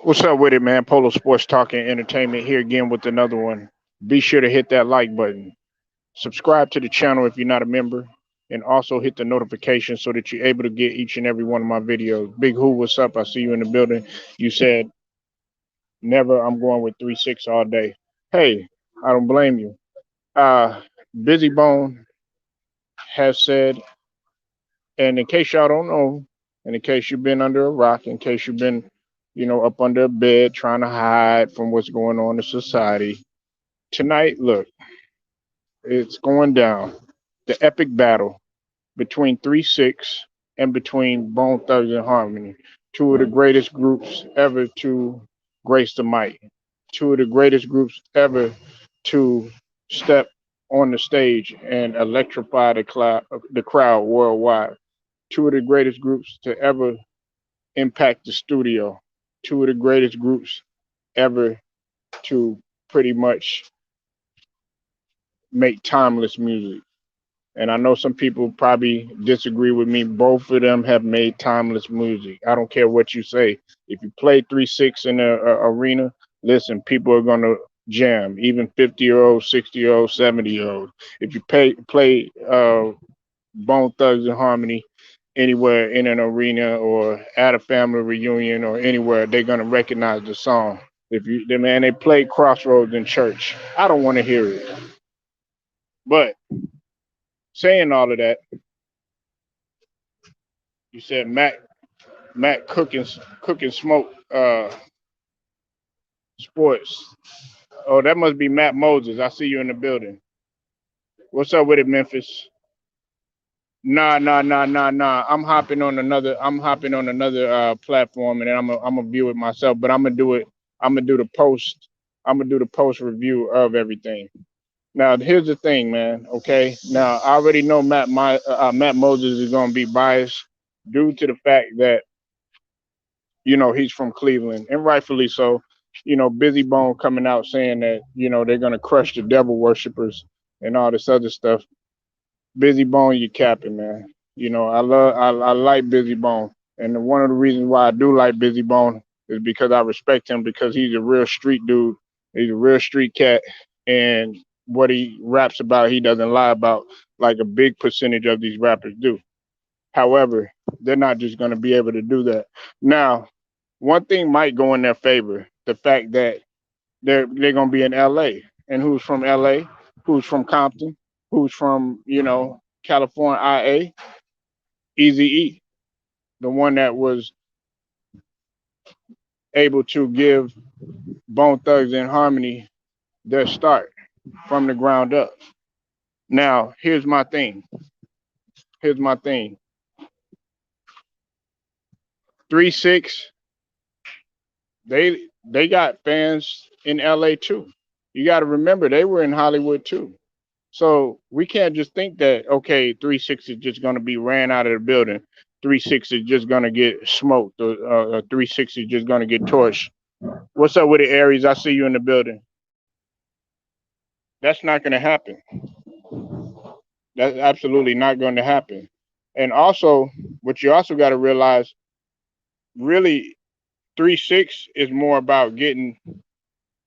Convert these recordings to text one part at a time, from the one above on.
What's up with it, man? Polo Sports Talking Entertainment here again with another one. Be sure to hit that like button. Subscribe to the channel if you're not a member, and also hit the notification so that you're able to get each and every one of my videos. Big Who, what's up? I see you in the building. You said never. I'm going with 3-6 all day. Hey, I don't blame you. Uh, Busy Bone has said, and in case y'all don't know, and in case you've been under a rock, in case you've been, up under a bed trying to hide from what's going on in society, tonight, look, it's going down. The epic battle between 3-6 and between Bone Thugs and Harmony. Two of the greatest groups ever to grace the mic. Two of the greatest groups ever to step on the stage and electrify the crowd worldwide. Two of the greatest groups to ever impact the studio. Two of the greatest groups ever to pretty much make timeless music. And I know some people probably disagree with me. Both of them have made timeless music. I don't care what you say. If you play 3-6 in the arena, listen, people are gonna jam. Even 50-year-old, 60-year-old, 70-year-old. If you play Bone Thugs and Harmony anywhere in an arena or at a family reunion or anywhere, they're gonna recognize the song. If you, man, they play Crossroads in church. I don't want to hear it. But saying all of that, you said Matt cooking smoke sports. Oh, that must be Matt Moses. I see you in the building. What's up with it, Memphis? Nah. I'm hopping on another platform, and I'm gonna view it myself. But I'm gonna do it. I'm gonna do the post. I'm gonna do the post review of everything. Now, here's the thing, man. Okay. Now, I already know Matt Moses is gonna be biased due to the fact that he's from Cleveland, and rightfully so. Busy Bone coming out saying that they're gonna crush the devil worshippers and all this other stuff. Busy Bone, you capping, man. I like Busy Bone, and one of the reasons why I do like Busy Bone is because I respect him because he's a real street dude. He's a real street cat, and what he raps about, he doesn't lie about like a big percentage of these rappers do. However, they're not just going to be able to do that. Now, one thing might go in their favor: the fact that they're going to be in L.A. And who's from L.A.? Who's from Compton? Who's from California? IA, Easy E, the one that was able to give Bone Thugs and Harmony their start from the ground up. Now, here's my thing. Here's my thing. 3-6, they got fans in LA too. You got to remember they were in Hollywood too. So we can't just think that okay, 3-6 is just going to be ran out of the building. 3-6 is just going to get smoked, or 3-6 is just going to get torched. What's up with it, Aries? I see you in the building. That's not going to happen. That's absolutely not going to happen. And also, what you also got to realize, really, 3-6 is more about getting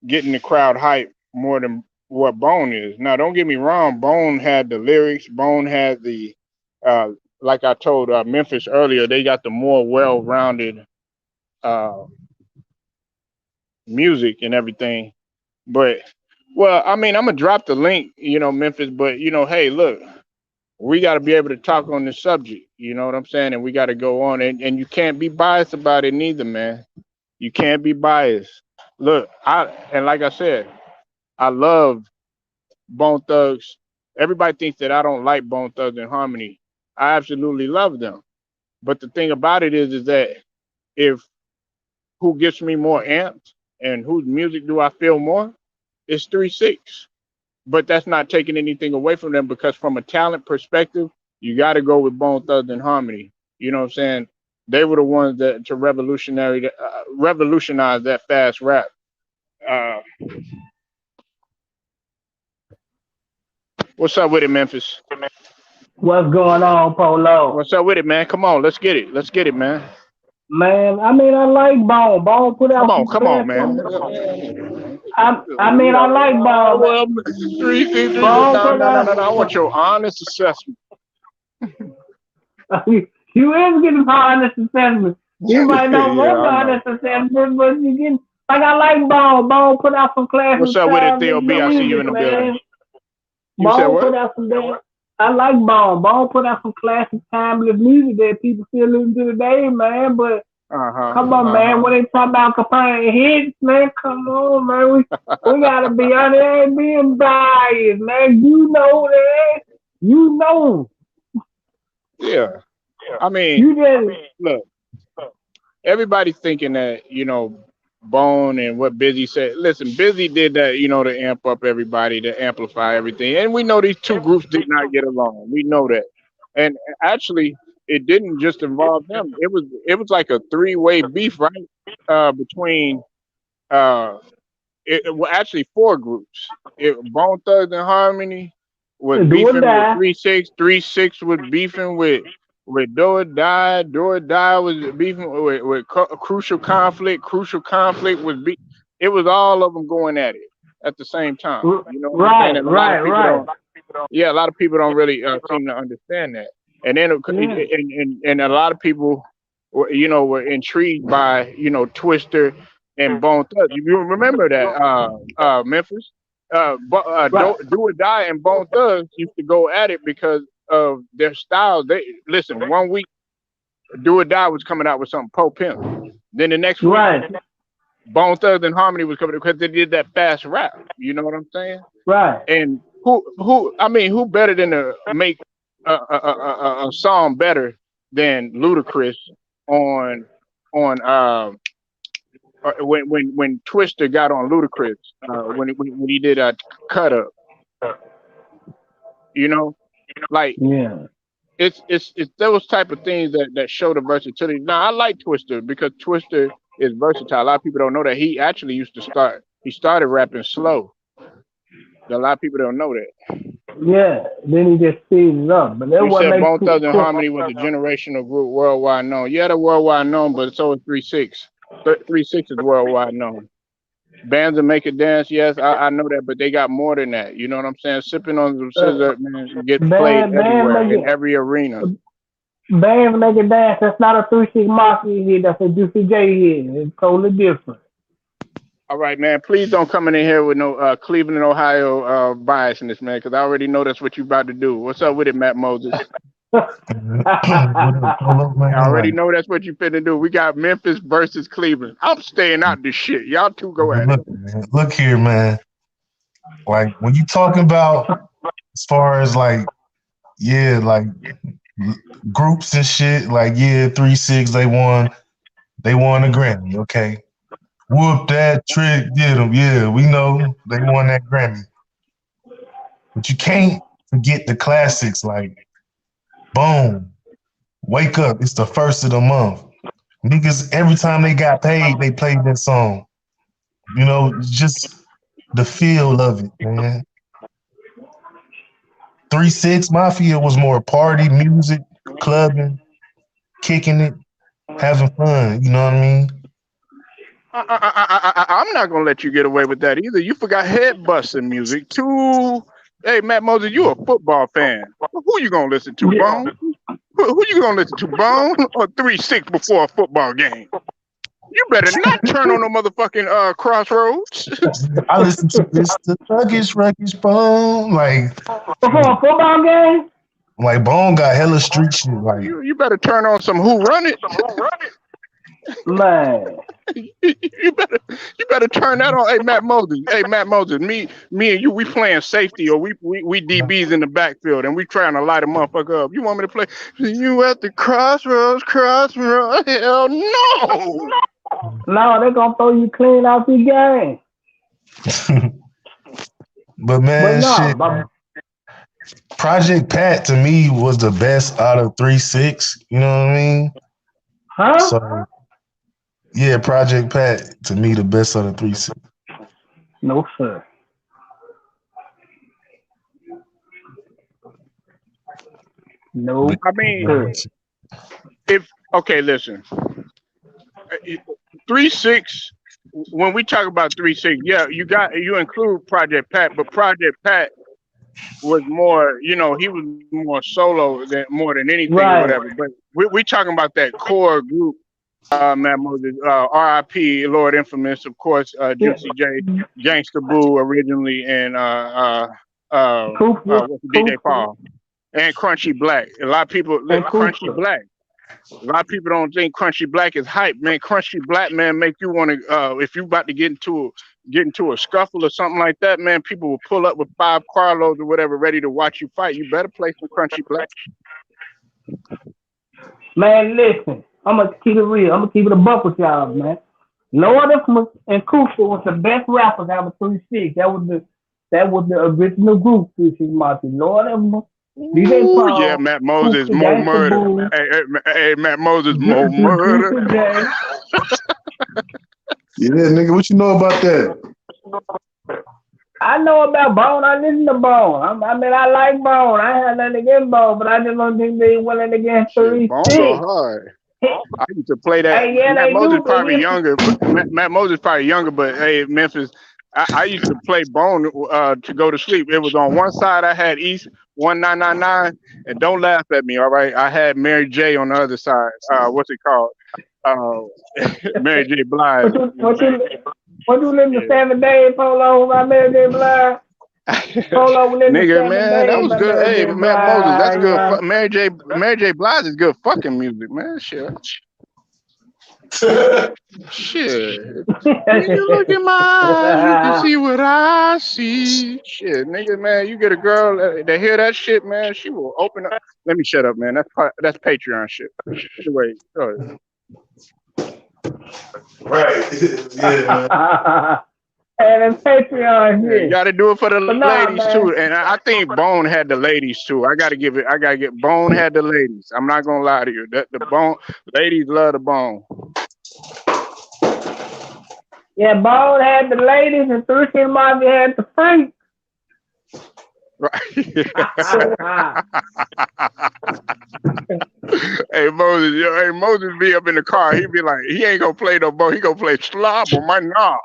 the crowd hype more than what Bone is. Now, don't get me wrong. Bone had the lyrics. Bone had the, uh, like I told Memphis earlier, they got the more well-rounded uh, music and everything. But, well, I mean, I'm gonna drop the link, Memphis. But hey, look, we got to be able to talk on this subject. You know what I'm saying? And we got to go on, and you can't be biased about it neither, man. You can't be biased. Look, and like I said, I love Bone Thugs. Everybody thinks that I don't like Bone Thugs and Harmony. I absolutely love them. But the thing about it is that if who gets me more amped and whose music do I feel more, it's 3-6. But that's not taking anything away from them because from a talent perspective, you got to go with Bone Thugs and Harmony. You know what I'm saying? They were the ones that to revolutionize that fast rap. Uh, what's up with it, Memphis? What's going on, Polo? What's up with it, man? Come on, let's get it. Let's get it, man. Man, I mean, I like Bone. Bone put out some Come on, classic. man. I mean, I like Bone. Well, 363. Bone No, put no, no, no, no. I out. want your honest assessment. You is getting honest assessment. You might not Yeah, want the I know. honest assessment, but you get like I like Bone. Bone put out some What's classic up with it, timeless Theo B? I see you in music, the building. man. You said Bone what? put out some damn. I like Bone. Bone put out some classic timeless music that people still listen to today, man. But Uh huh. come on, Uh man. huh. When they talk about comparing hits, man, come on, man. We gotta be on there and being biased, man. You know that. You know. Yeah. I mean, You just look. Everybody thinking that Bone and what Busy said. Listen, Busy did that, to amp up everybody, to amplify everything, and we know these two groups did not get along. We know that, and actually, it didn't just involve them. It was like a three-way beef, right? Between uh, well, actually four groups. Bone Thugs and Harmony was do or beefing with die. 3-6. 3-6 was beefing with Do or Die. Do or Die was beefing with Crucial Conflict. Crucial Conflict was It was all of them going at it at the same time. You know what I'm saying? Right, And a lot of right, people right. don't. Yeah, a lot of people don't really seem to understand that. And then Yeah. and a lot of people were intrigued by Twister and Bone Thugs. You remember that Memphis, Right. Do or Die and Bone Thugs used to go at it because of their styles. They listen. One week Do or Die was coming out with something Poe Pimp. Then the next week Right. Bone Thugs and Harmony was coming because they did that fast rap. You know what I'm saying? Right. And who better than to make a song better than Ludacris on when Twister got on Ludacris when he did a cut up, you know, like Yeah. it's those type of things that show the versatility. Now I like Twister because Twister is versatile. A lot of people don't know that he actually he started rapping slow. A lot of people don't know that. Yeah. Then he just speeds it up. But that You what said makes Bone Thugs and Harmony was a generational group, worldwide known. Yeah, they're worldwide known, but so is 3-6. 3-6 is worldwide known. Bands that make it dance, yes, I know that, but they got more than that. You know what I'm saying? Sipping on some scissor, man, get played band everywhere make in it every arena. bands make it dance. That's not a 3 6 Mafia hit. That's a Juicy J hit. It's totally different. All right, man. Please don't come in here with no Cleveland, Ohio bias in this, man, because I already know that's what you about to do. What's up with it, Matt Moses? What up, Polo, I man? already Like, know that's what you finna do. We got Memphis versus Cleveland. I'm staying out this shit. Y'all two go at it. look, man, look here, man. Like, when you talking about as far as like, yeah, like l- groups and shit, like, yeah, 3-6, they won a Grammy, okay. Whoop that trick, did them, yeah, we know they won that Grammy. But you can't forget the classics like Boom, Wake Up, it's the first of the month. Niggas, every time they got paid, they played that song. You know, just the feel of it, man. 3-6 Mafia was more party, music, clubbing, kicking it, having fun. You know what I mean? I'm not gonna let you get away with that either. You forgot head busting music too. Hey, Matt Moses, you a football fan. Who you gonna listen to, Yeah. Bone? Who you gonna listen to, Bone or 3-6 before a football game? You better not turn on no motherfucking crossroads. I listen to this the thuggish ruggish bone. Before a football game? Like Bone got hella street shit. Like You better turn on some Who Run It. Man. You better turn that on. Hey Matt Moses, me and you, we playing safety or we DBs in the backfield and we trying to light a motherfucker up. You want me to play you at the crossroads? Hell no. No, they're gonna throw you clean out the game. but But man, no, shit. Project Pat to me was the best out of 3-6. You know what I mean? huh? So yeah, Project Pat to me the best out of 3-6. No sir. No But I mean, sir. if okay, listen. 3-6. When we talk about 3-6, yeah, you include Project Pat, but Project Pat was more, he was more solo than more than anything or whatever. Right. But we talking about that core group. Matt Moses, R.I.P. Lord Infamous, of course, Yeah. Juicy J, Gangsta Boo originally, and Cooper, what's the DJ Cooper, Paul and Crunchy Black. A lot of people, and Crunchy Cooper. Black. A lot of people don't think Crunchy Black is hype, man. Crunchy Black, man, make you want to. If you about to get into a scuffle or something like that, man, people will pull up with 5 carloads or whatever, ready to watch you fight. You better play some Crunchy Black. Man, listen, I'm gonna keep it real. I'm gonna keep it a buck with y'all, man. Lord Infamous and Cooper was the best rappers out of 3-6. That was the original group, 3-6 Mafia. Lord Infamous, DJ Ooh, yeah, Paul, Matt Moses, Cooper, Mo Gangsta Murder. Boo, Hey, Matt Moses, Mo Murder. Juicy J. Yeah, nigga, what you know about that? I know about Bone. I listen to Bone. I mean, I like Bone. I had nothing against Bone, but I just don't think they went against Shit, three Bone go six. hard. I used to play that. Hey, yeah, Matt they Moses do. probably younger. But Matt Moses probably younger, but hey, Memphis. I used to play Bone to go to sleep. It was on one side. I had East 1999, and don't laugh at me, all right. I had Mary J on the other side. What's it called? Mary J. Blige. What you what you what you listen to Yeah. 7 Days Polo by Mary J. Blige? Polo listen to Nigga, seven man, that days was by good. Mary Hey, J. Matt Moses, that's Blige. good. Yeah. Mary J. Blige is good fucking music, man. Shit. Shit. When you look in my eyes, you can see what I see. Shit, nigga, man, you get a girl that hear that shit, man, she will open up. Let me shut up, man. That's Patreon shit. Anyway, go ahead. Right. Yeah, man. And it's Patreon Yeah, you here. got to do it for the But nah, ladies man. too, and I think Bone had the ladies too. I got to give it. I got to get Bone had the ladies. I'm not gonna lie to you. That the Bone ladies love the Bone. Yeah, Bone had the ladies and 3-6 Mafia had the freaks. Right. Hey Moses be up in the car. He be like, he ain't gonna play no ball. He gonna play slob on my knob.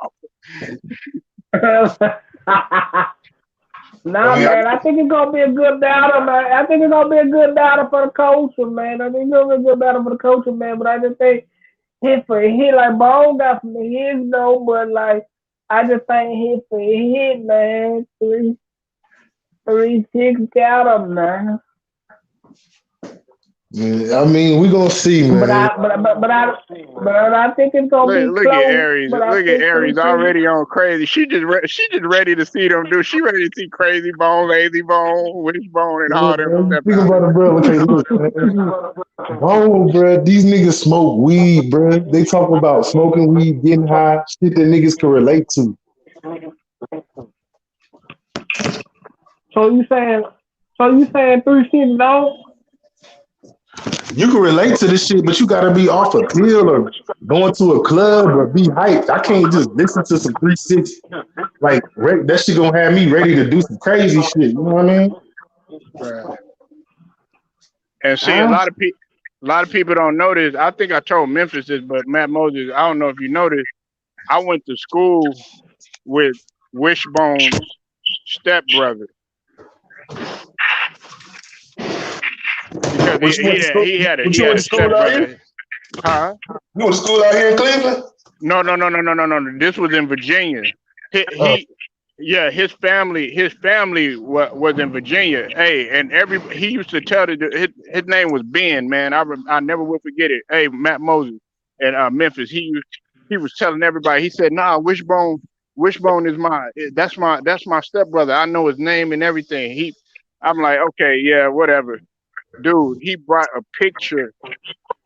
Nah, man, I think it's gonna be a good battle, man. I think it's gonna be a good battle for the culture, man. I think it's gonna be a good battle for the culture, man. But I just think hit for hit, like Bone got some hits though, but like I just think hit for hit, man. 3-6 got him, man. Yeah, I mean, we gonna see, But man. I think it's gonna be Look at close. Aries. But I Look at think Aries 3-6. already on crazy. She just ready to see them do. She ready to see Crazy Bone, Lazy Bone, Wishbone, and Yeah, all them man. You step think out. about it, bro. Okay, look, man. Oh, bro, these niggas smoke weed, bro. They talk about smoking weed, getting high, shit that niggas can relate to. So you saying 3-6 don't? You can relate to this shit, but you gotta be off a pill or going to a club or be hyped. I can't just listen to some 3-6. Like that shit gonna have me ready to do some crazy shit. You know what I mean? Right. And see, Huh? a lot of people don't know this. I think I told Memphis this, but Matt Moses, I don't know if you noticed. I went to school with Wishbone's stepbrother because What you went to school? What he you had went a to school out here? stepbrother. Huh? You went to school out here in Cleveland? No. This was in Virginia. Oh, He yeah, his family was in Virginia. Hey, and he used to tell his name was Ben, man. I never will forget it. Hey, Matt Moses and Memphis. He was telling everybody. He said, "Nah, Wishbone is that's my stepbrother. I know his name and everything." I'm like, okay, yeah, whatever, dude. He brought a picture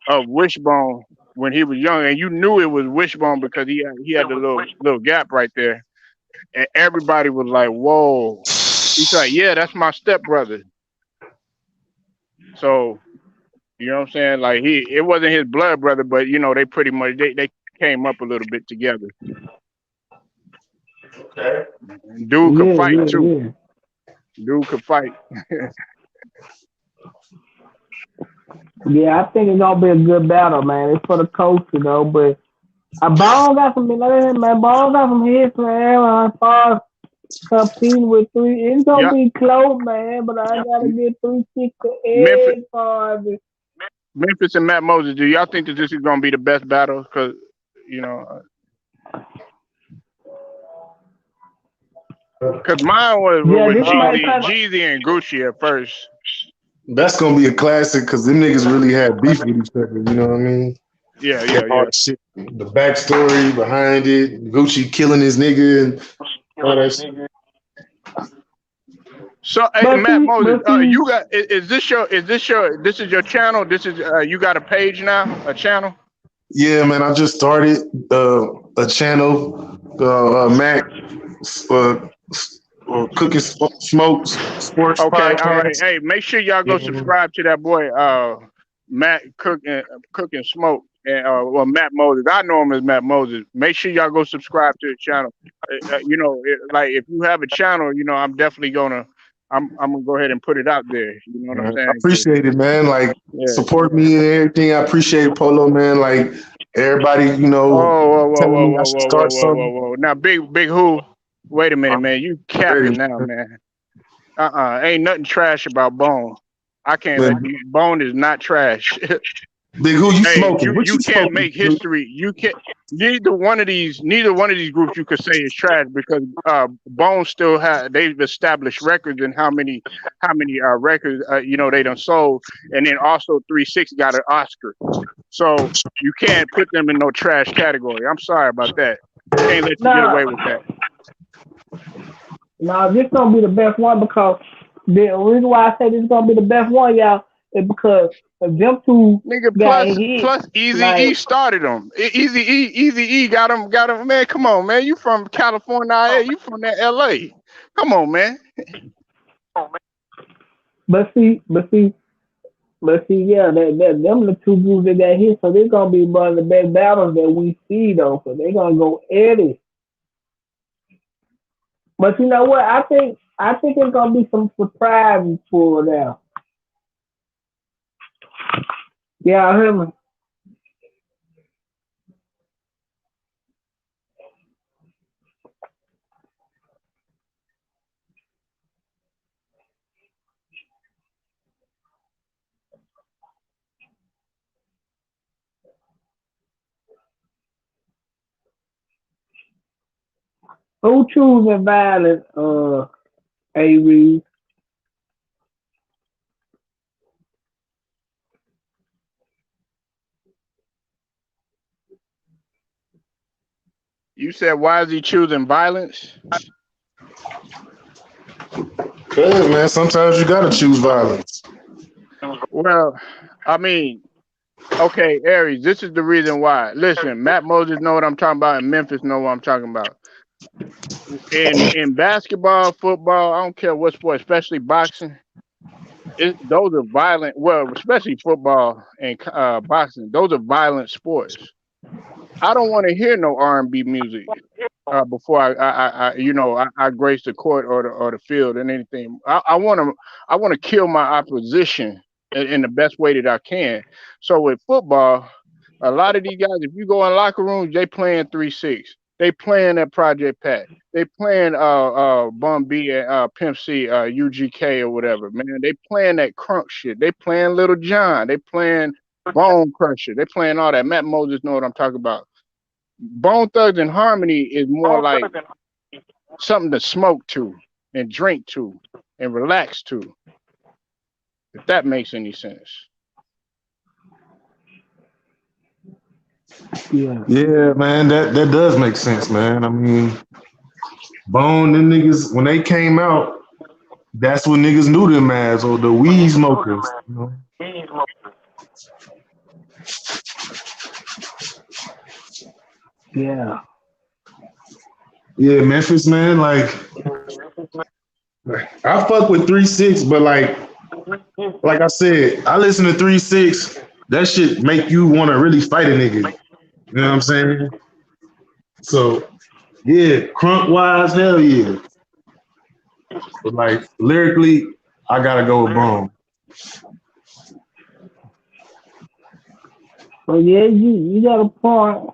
of Wishbone when he was young, and you knew it was Wishbone because he had the little gap right there, and everybody was like, "Whoa!" He's like, "Yeah, that's my stepbrother." So you know what I'm saying? Like it wasn't his blood brother, but they pretty much they came up a little bit together. okay. And dude could Yeah, fight yeah, too. yeah. Dude could fight. Yeah, I think it's gonna be a good battle, man. It's for the culture though, but Ball got some, like man, Ball got some hits, man. As far as competing with three, it's gonna Yeah, be close, man. But I gotta get 360 Memphis, edge for it. Memphis and Matt Moses. Do y'all think that this is gonna be the best battle? Because you know, because mine was Yeah, with this might kind of. Jeezy and Gucci at first. That's gonna be a classic because them niggas really had beef with each other. You know what I mean? Yeah, And yeah, all yeah. the shit, the backstory behind it, Gucci killing his nigga and all that shit. So, hey, But Matt see, Moses, but see, you got this is your channel? This is you got a page now, a channel? Yeah, man. I just started a channel, Mac uh, Cooking Smokes Sports Okay, all right. Podcast. Hey, make sure y'all go Yeah. subscribe to that boy, Matt Cook and Smoke, and well, Matt Moses. I know him as Matt Moses. Make sure y'all go subscribe to the channel. You know, like if you have a channel, you know, I'm gonna go ahead and put it out there. You know what I'm I saying? 'Cause, appreciate it, man. Like yeah. support me and everything. I appreciate Polo, man. Like everybody, Oh, whoa, whoa, telling whoa, me I whoa, should whoa, whoa, start whoa, whoa, something. whoa. Now, big who? Wait a minute, I'm man. You ready, capping now, man. man. Ain't nothing trash about Bone. I can't let Man, Bone is not trash. Big who you Hey, smoking? What you you can't smoking? make history. You can't. Neither one of these groups you could say is trash because Bone still have they've established records in how many records you know they done sold, and then also 3 6 got an Oscar. So you can't put them in no trash category. I'm sorry about that. Can't let you get nah, away with that. nah, this gonna be the best one because the reason why I say this is gonna be the best one, y'all, is because if them two Nigga, got hit, plus Easy E like, started them. Easy E got him. Man, come on, man. You from California? You from that L.A.? Come on, man. but see, but see, but see, yeah, them the two groups that got hit, so they're gonna be one of the best battles that we see though. So they're gonna go at it. But you know what? I think it's gonna be some surprises for them. Yeah, I heard me. Who choosing violence? A Reed. You said why is he choosing violence? Yeah, man. Sometimes you gotta choose violence. Well, I mean, okay, Aries. This is the reason why. Listen, Matt Moses know what I'm talking about, and Memphis know what I'm talking about. In basketball, football, I don't care what sport, especially boxing. Those are violent. Well, especially football and boxing. Those are violent sports. I don't want to hear no R&B music before I grace the court or the field and anything. I want to kill my opposition in the best way that I can. So with football, a lot of these guys, if you go in locker rooms, they playing 3 6. They playing that Project Pat. They playing Bun B and Pimp C, UGK or whatever. Man, they playing that crunk shit. They playing Little John. They playing Bone Crusher. They playing all that. Matt Moses know what I'm talking about. Bone Thugs and Harmony is more like something to smoke to and drink to and relax to, if that makes any sense. Yeah. Yeah, man. That does make sense, man. I mean, Bone, them niggas when they came out, that's what niggas knew them as, or the weed smokers. Yeah. Yeah, Memphis, man. I fuck with 3 6, but like I said, I listen to 3 6. That shit make you want to really fight a nigga. You know what I'm saying? So yeah, crunk wise, hell yeah. But like lyrically, I gotta go with Bone. So yeah, you got a point.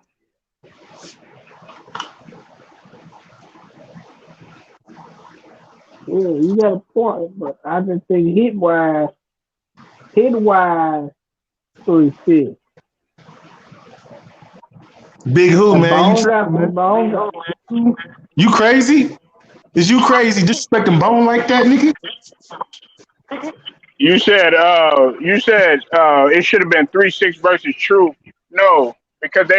Yeah, you got a point, but I just think hit wise, 3-6. Big who, And man? You Bone tripping, got man? some Bone. You crazy? Is you crazy? Disrespecting Bone like that, nigga? You said it should have been 3-6 versus True. No, because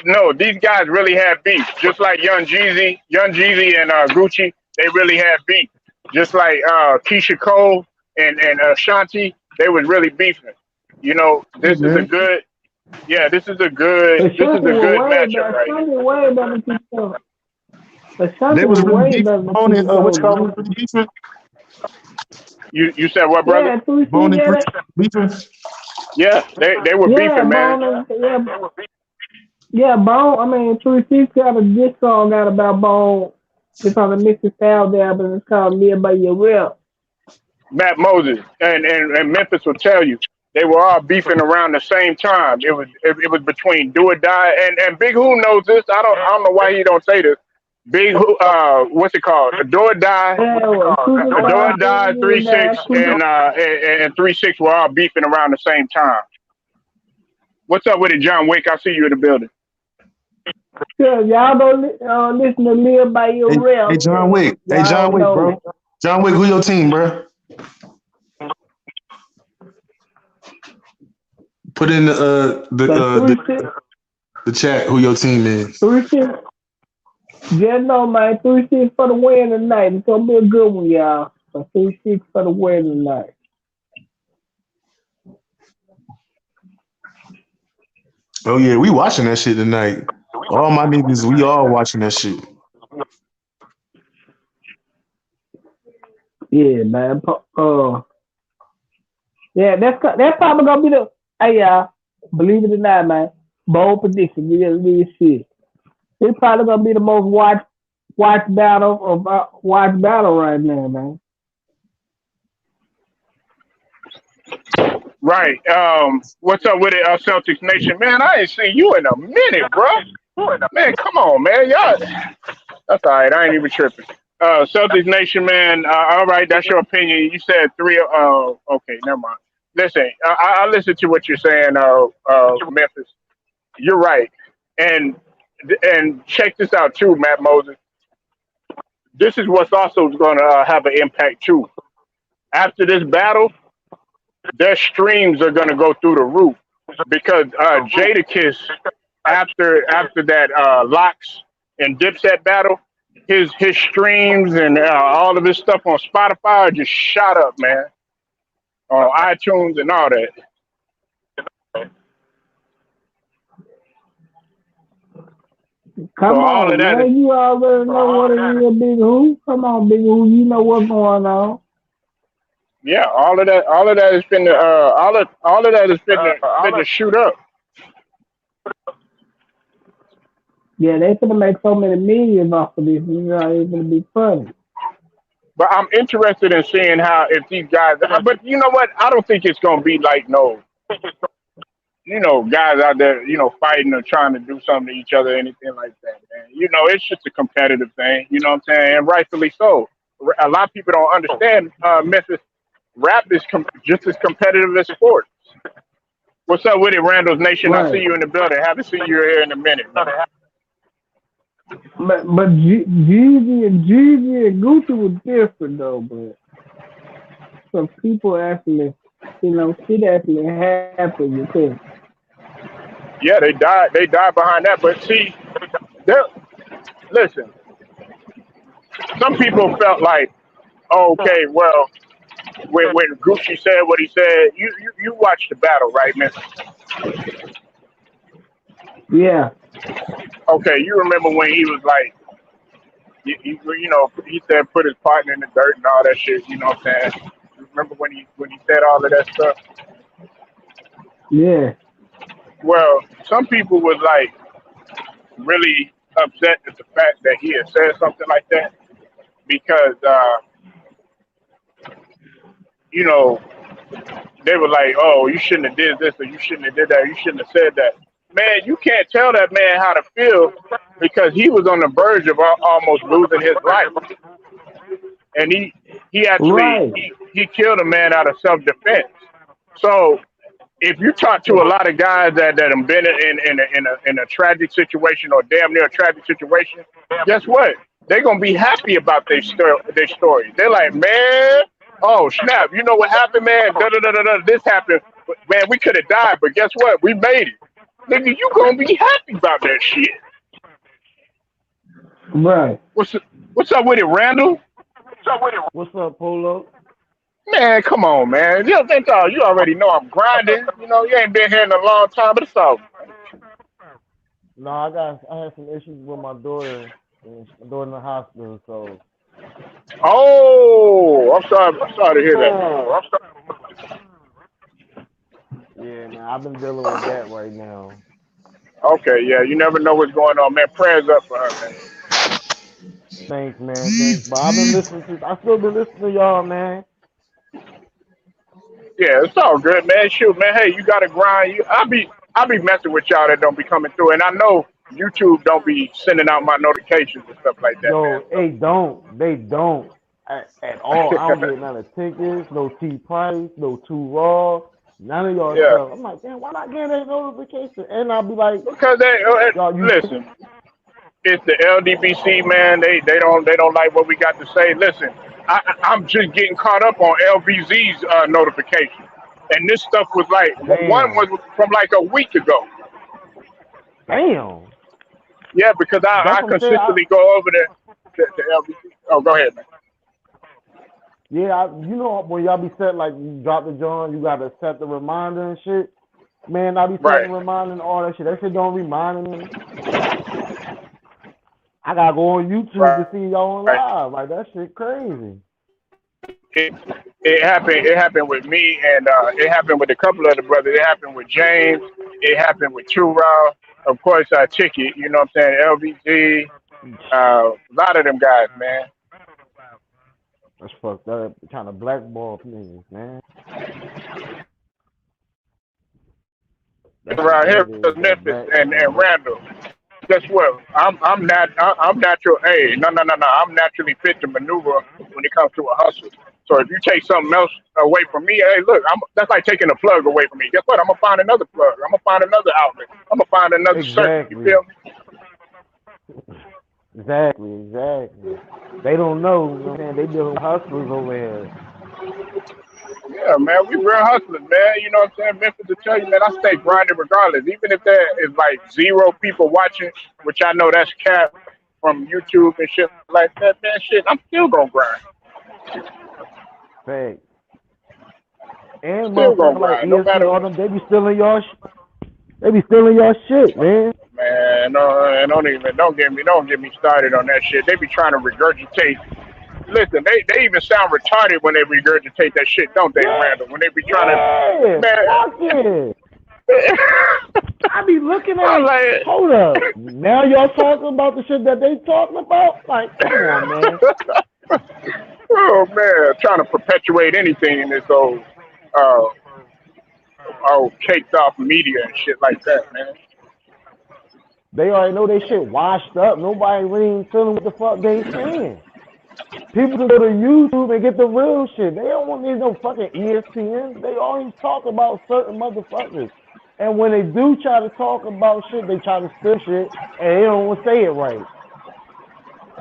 no, these guys really had beef. Just like Young Jeezy and Gucci, they really had beef. Just like Keisha Cole and Shanti, they was really beefing. You know, Yeah, man. But this is Shanti a was good way matchup better. right here. Shanti way better than Keisha. But They Shanti was was really way beefing. better than Bone and Keisha what you call Cole. it? Really beefing. You said what, brother? Yeah, 3-6, Bone and yeah, Chris beefing. Yeah, they were yeah, beefing, man. Bone, yeah, Bone. I mean, 3-6 got a diss song out about Bone. It's on the Mixed Style album. It's called "Live by Your Will." Matt Moses and Memphis will tell you they were all beefing around the same time. It was between Do or Die and Big Who knows this. I don't know why he don't say this. Big Who what's it called? Do or Die, Yeah, well, Do or Crucified, Die, you three and that, six and 3-6 were all beefing around the same time. What's up with it, John Wick? I see you in the building. Y'all don't listen to "Live by Your Hey, hey, Will." John Wick. Hey, Y'all John don't Wick, know. bro. John Wick, who your team, bro? Put in But the chat who your team is. 3-6, just know, man, 3-6 for the win tonight. It's gonna be a good one, y'all. So 3-6 for the win tonight. Oh yeah, we watching that shit tonight. All my niggas, we all watching that shit. Yeah, man. That's probably gonna be the. Hey, y'all, believe it or not, man. Bold prediction. We just shit. It's probably gonna be the most watch battle right now, man. Right. What's up with it, Celtics Nation? Man, I ain't seen you in a minute, bro. Man, come on, man. Y'all, that's all right. I ain't even tripping. Celtics Nation, man. All right, that's your opinion. You said three. Okay, never mind. Listen, I listened to what you're saying, Memphis. You're right, and check this out too, Matt Moses. This is what's also going to have an impact too. After this battle, their streams are going to go through the roof because Jadakiss, after that Locks and Dipset battle, his streams and all of his stuff on Spotify just shot up, man, on iTunes and all that. So Come all of on, that is man. You already know what it is, Big Who. Come on, Big Who. You know what's going on. yeah, all of that is finna all of that is finna shoot up. Yeah, they gonna make so many millions off of this. You know, it's gonna be funny. But I'm interested in seeing how if these guys. But you know what? I don't think it's gonna be like no, guys out there, fighting or trying to do something to each other, anything like that, man. It's just a competitive thing. You know what I'm saying? And rightfully so. A lot of people don't understand Memphis rap is just as competitive as sports. What's up with it, Randall's Nation? I see Right. you in the building. Haven't seen you here in a minute, man. Jeezy and Gucci was different though, but some people actually, shit actually happened with them. Yeah, they died. They died behind that. But see, there. Listen, some people felt like, oh, okay, well, when Gucci said what he said, you watched the battle, right, man? Yeah. Okay, you remember when he was like, he said put his partner in the dirt and all that shit. You know what I'm saying? You remember when he said all of that stuff? Yeah. Well, some people was like really upset at the fact that he had said something like that because you know they were like, oh, you shouldn't have did this or you shouldn't have did that. You shouldn't have said that. Man, you can't tell that man how to feel because he was on the verge of almost losing his life. and he actually Right. he killed a man out of self defense. So if you talk to a lot of guys that have been in a tragic situation or damn near a tragic situation, guess what? They're gonna be happy about their story. They're like, man, oh snap, you know what happened, man? Da da da da da. This happened, man. We could have died, but guess what? We made it. Nigga, you gonna be happy about that shit. Right. What's what's up with it, Randall? What's up, Polo? Man, come on, man. You think you already know I'm grinding. You know, you ain't been here in a long time, but it's all. No, I had some issues with my daughter. My daughter in the hospital, so Oh, I'm sorry. I'm sorry to hear that. yeah, man, I've been dealing with that right now. Okay, yeah, you never know what's going on, man. Prayers up for her, man. Thanks, man, thanks. But I've been listening to, I still been listening to y'all, man. Yeah, it's all good, man. Shoot, man. Hey, you gotta grind. I be messing with y'all that don't be coming through, and I know YouTube don't be sending out my notifications and stuff like that, man. Yo, they don't at all. I don't get none of tickets, no T Price, no Two Raw, none of y'all Yeah, stuff. I'm like, damn, why not getting that notification? And I'll be like, because y'all, you listen, it's the LDBC, man. They don't like what we got to say. Listen, I'm just getting caught up on LVZ's notification, and this stuff was like one damn, was from like a week ago. damn. Yeah, because That's I what I'm saying. consistently go over the LBC. Oh, go ahead, man. You know when y'all be set like you drop the joint, you gotta set the reminder and shit. Man, I be setting Right, the reminder and all that shit. That shit don't remind me. I gotta go on YouTube to right. see y'all on live. Like that shit crazy. It, it happened with me, and it happened with a couple of the brothers. It happened with James. It happened with True Raw. Of course, Ticket. You know what I'm saying? LBG. A lot of them guys, man. That's fucked up. Trying to blackball niggas, man. That shit Around here, dirty. That Memphis black. They and trying to black. Randall. Guess what? I'm natural. Hey, no. I'm naturally fit to maneuver when it comes to a hustle. So if you take something else away from me, hey, look, that's like taking a plug away from me. Guess what? I'm gonna find another plug. I'm gonna find another outlet. I'm gonna find another circuit. You Exactly. feel me? Exactly. They don't know. You know what I'm saying? They dealing with hustlers over here. Yeah, man, we real hustlers, man. You know what I'm saying? Memphis to tell you, man, I stay grinding regardless. Even if there is like zero people watching, which I know that's cap from YouTube and shit like that, man, shit, I'm still gonna grind. Fact. I'm And still gonna motherfucker like grind, no ESP, matter all what. them, they be stealing y'all. They be stealing y'all shit, man. Man, no, don't get me started on that shit. They be trying to regurgitate. Listen, they even sound retarded when they regurgitate that shit, don't they, Yeah, Randall? When they be trying to, yeah, man. fuck it. I be looking at I'm like, like, hold up. Now y'all talking about the shit that they talking about? Like, come on, man. oh man, trying to perpetuate anything in this uh, old caked off media and shit like that, man. They already know they shit washed up. Nobody really ain't feeling what the fuck they saying. People can go to YouTube and get the real shit. They don't want no fucking ESPN. They always talk about certain motherfuckers. And when they do try to talk about shit, they try to spill shit and they don't want to say it right.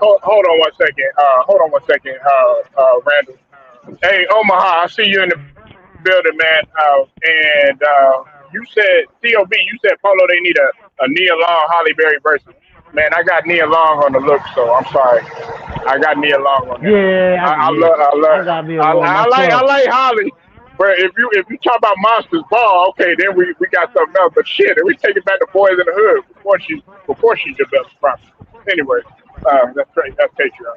Hold on one second. Hold on one second, Randall. Hey, Omaha, I see you in the building, man. And you said COB, you said Polo, they need a Nia Long Holly Berry versus. Man, I got Nia Long on the look, so I'm sorry. I got Nia Long on there. Yeah, yeah. I I love, got me along I myself. like Holly. But if you talk about Monsters Ball, okay, then we got something else. But shit, we take it back to Boys in the Hood before she develops properly. Anyway, that's great. That's Patreon.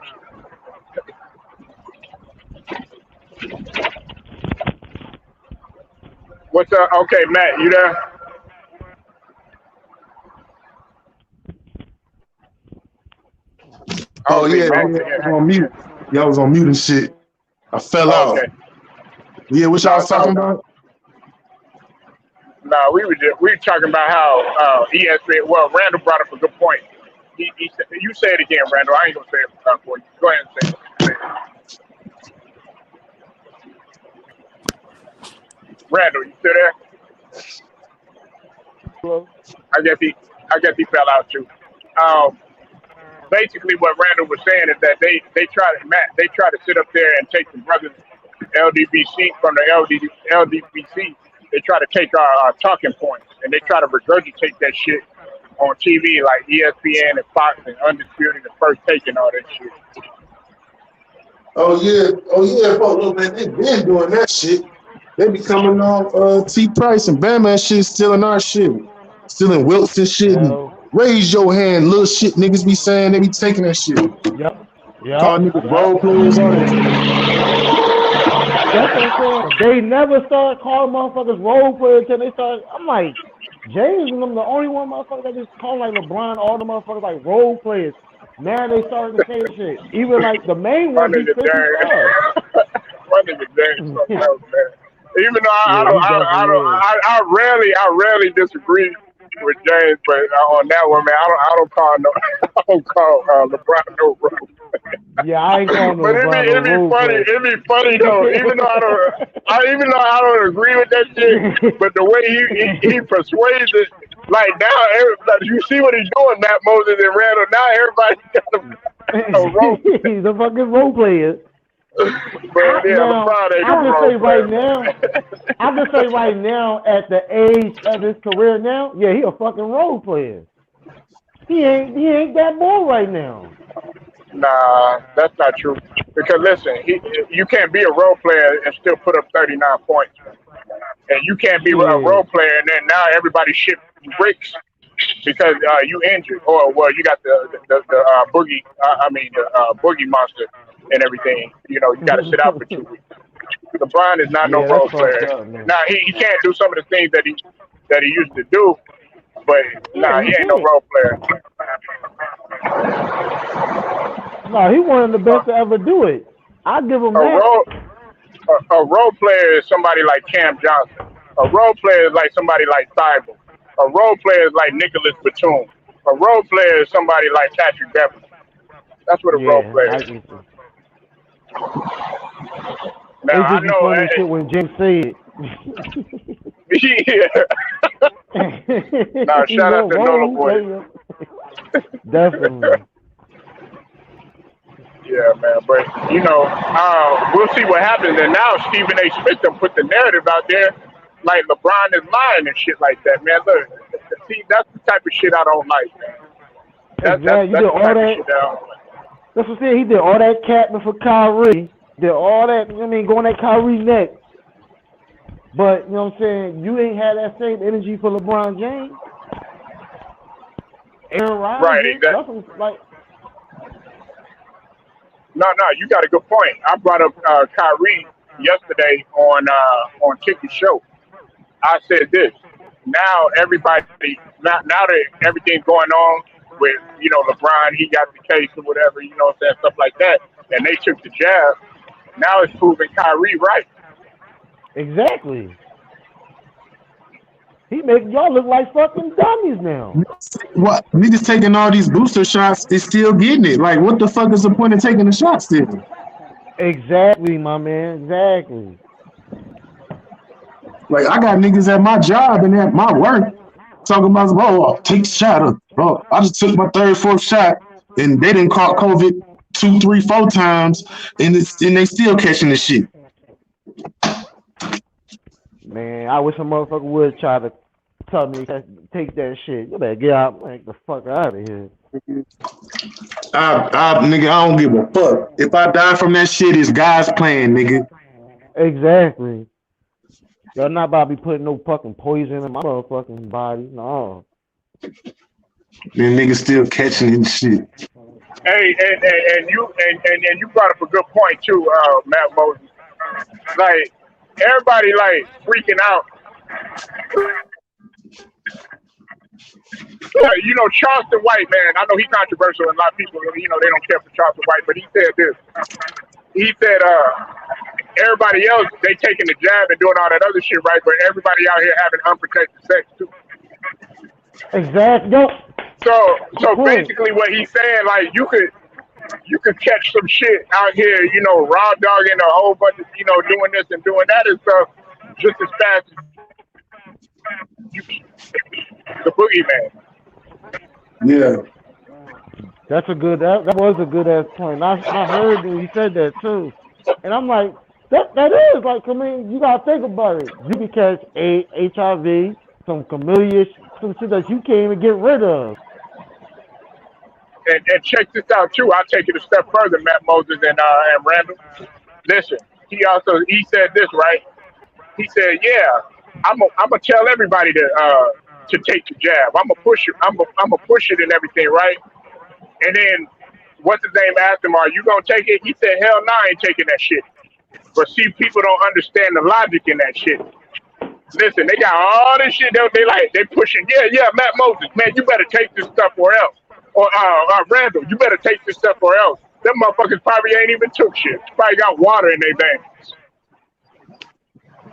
What's up? Okay, Matt, you there? I Oh don't think yeah, Matt. yeah, I was on mute. Yeah, I was on mute and shit. I fell Oh, out. okay. Yeah, what y'all No, was it's all talking good. about? No, we were talking about how ESPN. Well, Randall brought up a good point. He said, you say it again, Randall. I ain't gonna say it for you. Go ahead and say it. Randall, you still there? Hello? I guess he, I guess he fell out too. Um, Basically, what Randall was saying is that they try to sit up there and take the brothers LDBC from the LDBC. They try to take our talking points and they try to regurgitate that shit on TV like ESPN and Fox and Undisputed and First Take and all that shit. Oh yeah, fuck, look, man, they been doing that shit. They be coming on T Price and Bama shit, stealing our shit, stealing Wilson shit. And Hell. raise your hand, little shit niggas be saying they be taking that shit. Yep. Call niggas role players, all that shit. That's what I'm saying. They never started calling motherfuckers role players until they started. I'm like, James and them the only one motherfucker that just call like LeBron, all the motherfuckers like role players. Now they starting to say shit. Even like the main one, My nigga James. My nigga James, something else, man. Even though I rarely disagree with James, but on that one, man, I don't call no, I don't call LeBron no role. Yeah, I ain't calling no But LeBron no role player. it'd be funny though. Even though I don't agree with that shit, but the way he persuades it, like now, you see what he's doing, Matt Moses and Randall. Now everybody got a role. He's a fucking role player. But yeah, Now, LeBron ain't I no can role say player. right now, at the age of his career now, yeah, he a fucking role player. He ain't that boy right now. Nah, that's not true. Because listen, you can't be a role player and still put up 39 points. And you can't be a role player and then now everybody shit bricks because you injured or well you got the boogie boogie monster and everything. You know, you got to sit out for 2 weeks. LeBron is not no role player. Now he can't do some of the things that he used to do, but he ain't no role player. No, he one of the best to ever do it. I give him that. A role player is somebody like Cam Johnson. A role player is like somebody like Thibault. A role player is like Nicholas Batum. A role player is somebody like Patrick Beverly. That's what a role player is. Now It I just be know. funny shit when James say it. Yeah. Now shout out to Nola Boy. Definitely. Yeah, man. But you know, we'll see what happens. And now Stephen A. Smith done put the narrative out there, like LeBron is lying and shit like that. Man, look, see, that's the type of shit I don't like, man. That's you did all that. That's what I said. He did all that capping for Kyrie. Did all that. I mean, going at Kyrie's neck. But you know what I'm saying? You ain't had that same energy for LeBron James. Aaron Rodgers. Right, exactly. Like, no, you got a good point. I brought up Kyrie yesterday on Kick Show. I said this. Now everybody, now that everything's going on with, you know, LeBron, he got the case or whatever, you know what I'm saying, stuff like that, and they took the jab. Now it's proving Kyrie right. Exactly. He make y'all look like fucking dummies now. What niggas taking all these booster shots, they still getting it. Like, what the fuck is the point of taking the shot still? Exactly, my man. Exactly. Like, I got niggas at my job and at my work talking about, oh, take the shot. Bro, I just took my third, fourth shot, and they didn't caught COVID 2, 3, 4 times, and they still catching the shit. Man, I wish a motherfucker would try to tell me to take that shit. You better get out, like the fuck out of here. Nigga, I don't give a fuck. If I die from that shit, it's God's plan, nigga. Exactly. Y'all not about to be putting no fucking poison in my motherfucking body. No. Then niggas still catching and shit. Hey, and you brought up a good point too, Matt Moses. Like everybody like freaking out. You know, Charleston White, man, I know he's controversial and a lot of people, you know, they don't care for Charleston White, but he said this. He said, everybody else, they taking the jab and doing all that other shit, right? But everybody out here having unprotected sex too. Exactly. So basically what he's saying, like you could catch some shit out here, you know, raw dogging a whole bunch of, you know, doing this and doing that and stuff. just as fast as you the boogeyman. Yeah. That was a good ass point. I heard when you said that too, and I'm like, that is like, I mean, you gotta think about it. You can catch HIV, some familiar, some shit that you can't even get rid of. And check this out too. I'll take it a step further, Matt Moses and Randall. Listen, he said this right. He said, "Yeah, I'm gonna tell everybody to take the jab. I'm gonna push it. I'm gonna push it and everything, right?" And then what's his name asked him, "Are you gonna take it?" He said, "Hell no, I ain't taking that shit." But see, people don't understand the logic in that shit. Listen, they got all this shit they pushing. Yeah, yeah, Matt Moses, man, you better take this stuff or else. Or Randall, you better take this stuff or else. Them motherfuckers probably ain't even took shit. Probably got water in their veins.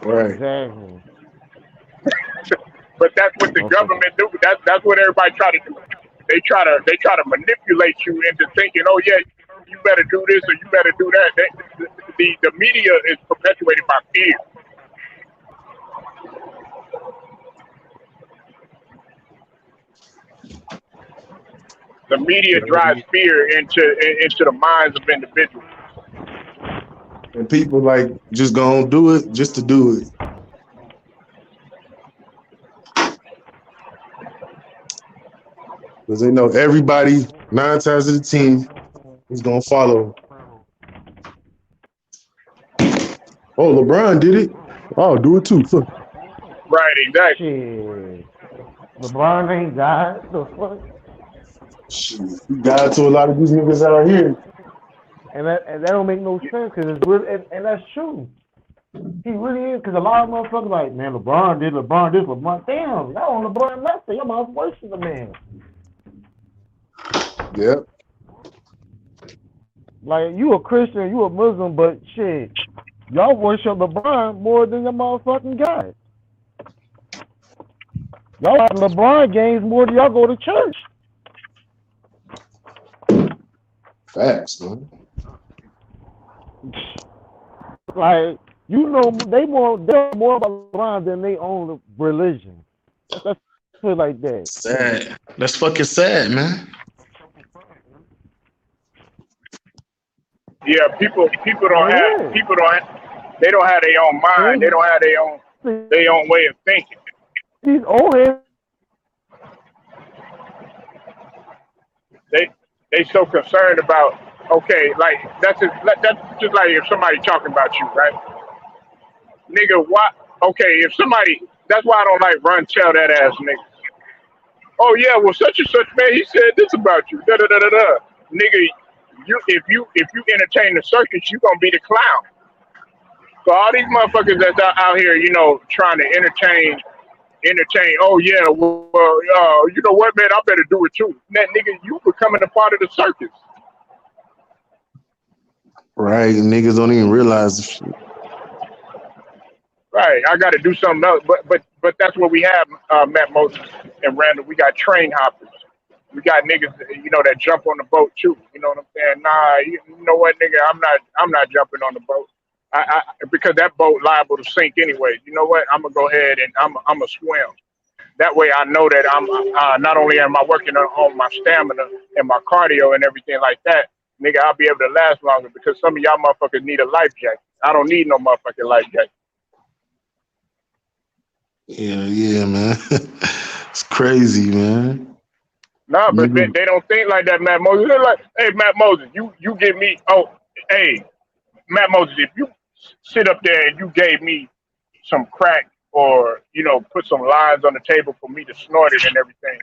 Right. Exactly. But that's what the Motherfucker. government do. That's what everybody try to do. They try to manipulate you into thinking, oh yeah, you better do this or you better do that. The media is perpetuated by fear. The media drives fear into the minds of individuals. And people like just gonna do it just to do it. Because they know everybody, 9 times out of 10, is gonna follow. Oh, LeBron did it. I'll do it too. Right, exactly. Shit. LeBron ain't died. The fuck? Shit. He died to a lot of these niggas out here. And that don't make no sense because it's real, and that's true. He really is because a lot of motherfuckers like, man, LeBron did, LeBron this, LeBron. Damn, y'all on LeBron nothing. Y'all motherfuckers worship the man. Yep. Like you a Christian, you a Muslim, but shit, y'all worship LeBron more than your motherfucking God. Y'all like LeBron games more than y'all go to church. Facts, man. Like they're more about LeBron than they own religion. Let's put it like that. Sad. That's fucking sad, man. Yeah, people don't It have is. people don't have, they don't have their own mind. They don't have their own way of thinking. These old heads. They they so concerned about okay, like that's just like if somebody talking about you, right? Nigga, what? Okay, if somebody, that's why I don't like run tell that ass nigga. Oh yeah, well such and such man, he said this about you. Da da da da da. Nigga, if you entertain the circus, you gonna be the clown. So all these motherfuckers that's out here, trying to entertain. Oh yeah, well, you know what, man? I better do it too. That nigga, you becoming a part of the circus. Right. Niggas don't even realize the shit. Right, I got to do something else. But that's what we have, Matt Moses and Randall. We got train hoppers. We got niggas, that jump on the boat too. You know what I'm saying? Nah, you know what, nigga? I'm not jumping on the boat. Because that boat liable to sink anyway. You know what? I'm gonna go ahead and I'm gonna swim. That way, I know that I'm not only am I working on my stamina and my cardio and everything like that, nigga, I'll be able to last longer because some of y'all motherfuckers need a life jacket. I don't need no motherfucking life jacket. Yeah, yeah, man. It's crazy, man. Nah, but Nigga, they don't think like that, Matt Moses. They're like, hey, Matt Moses, you give me, hey, Matt Moses, if you sit up there and you gave me some crack or, put some lines on the table for me to snort it and everything,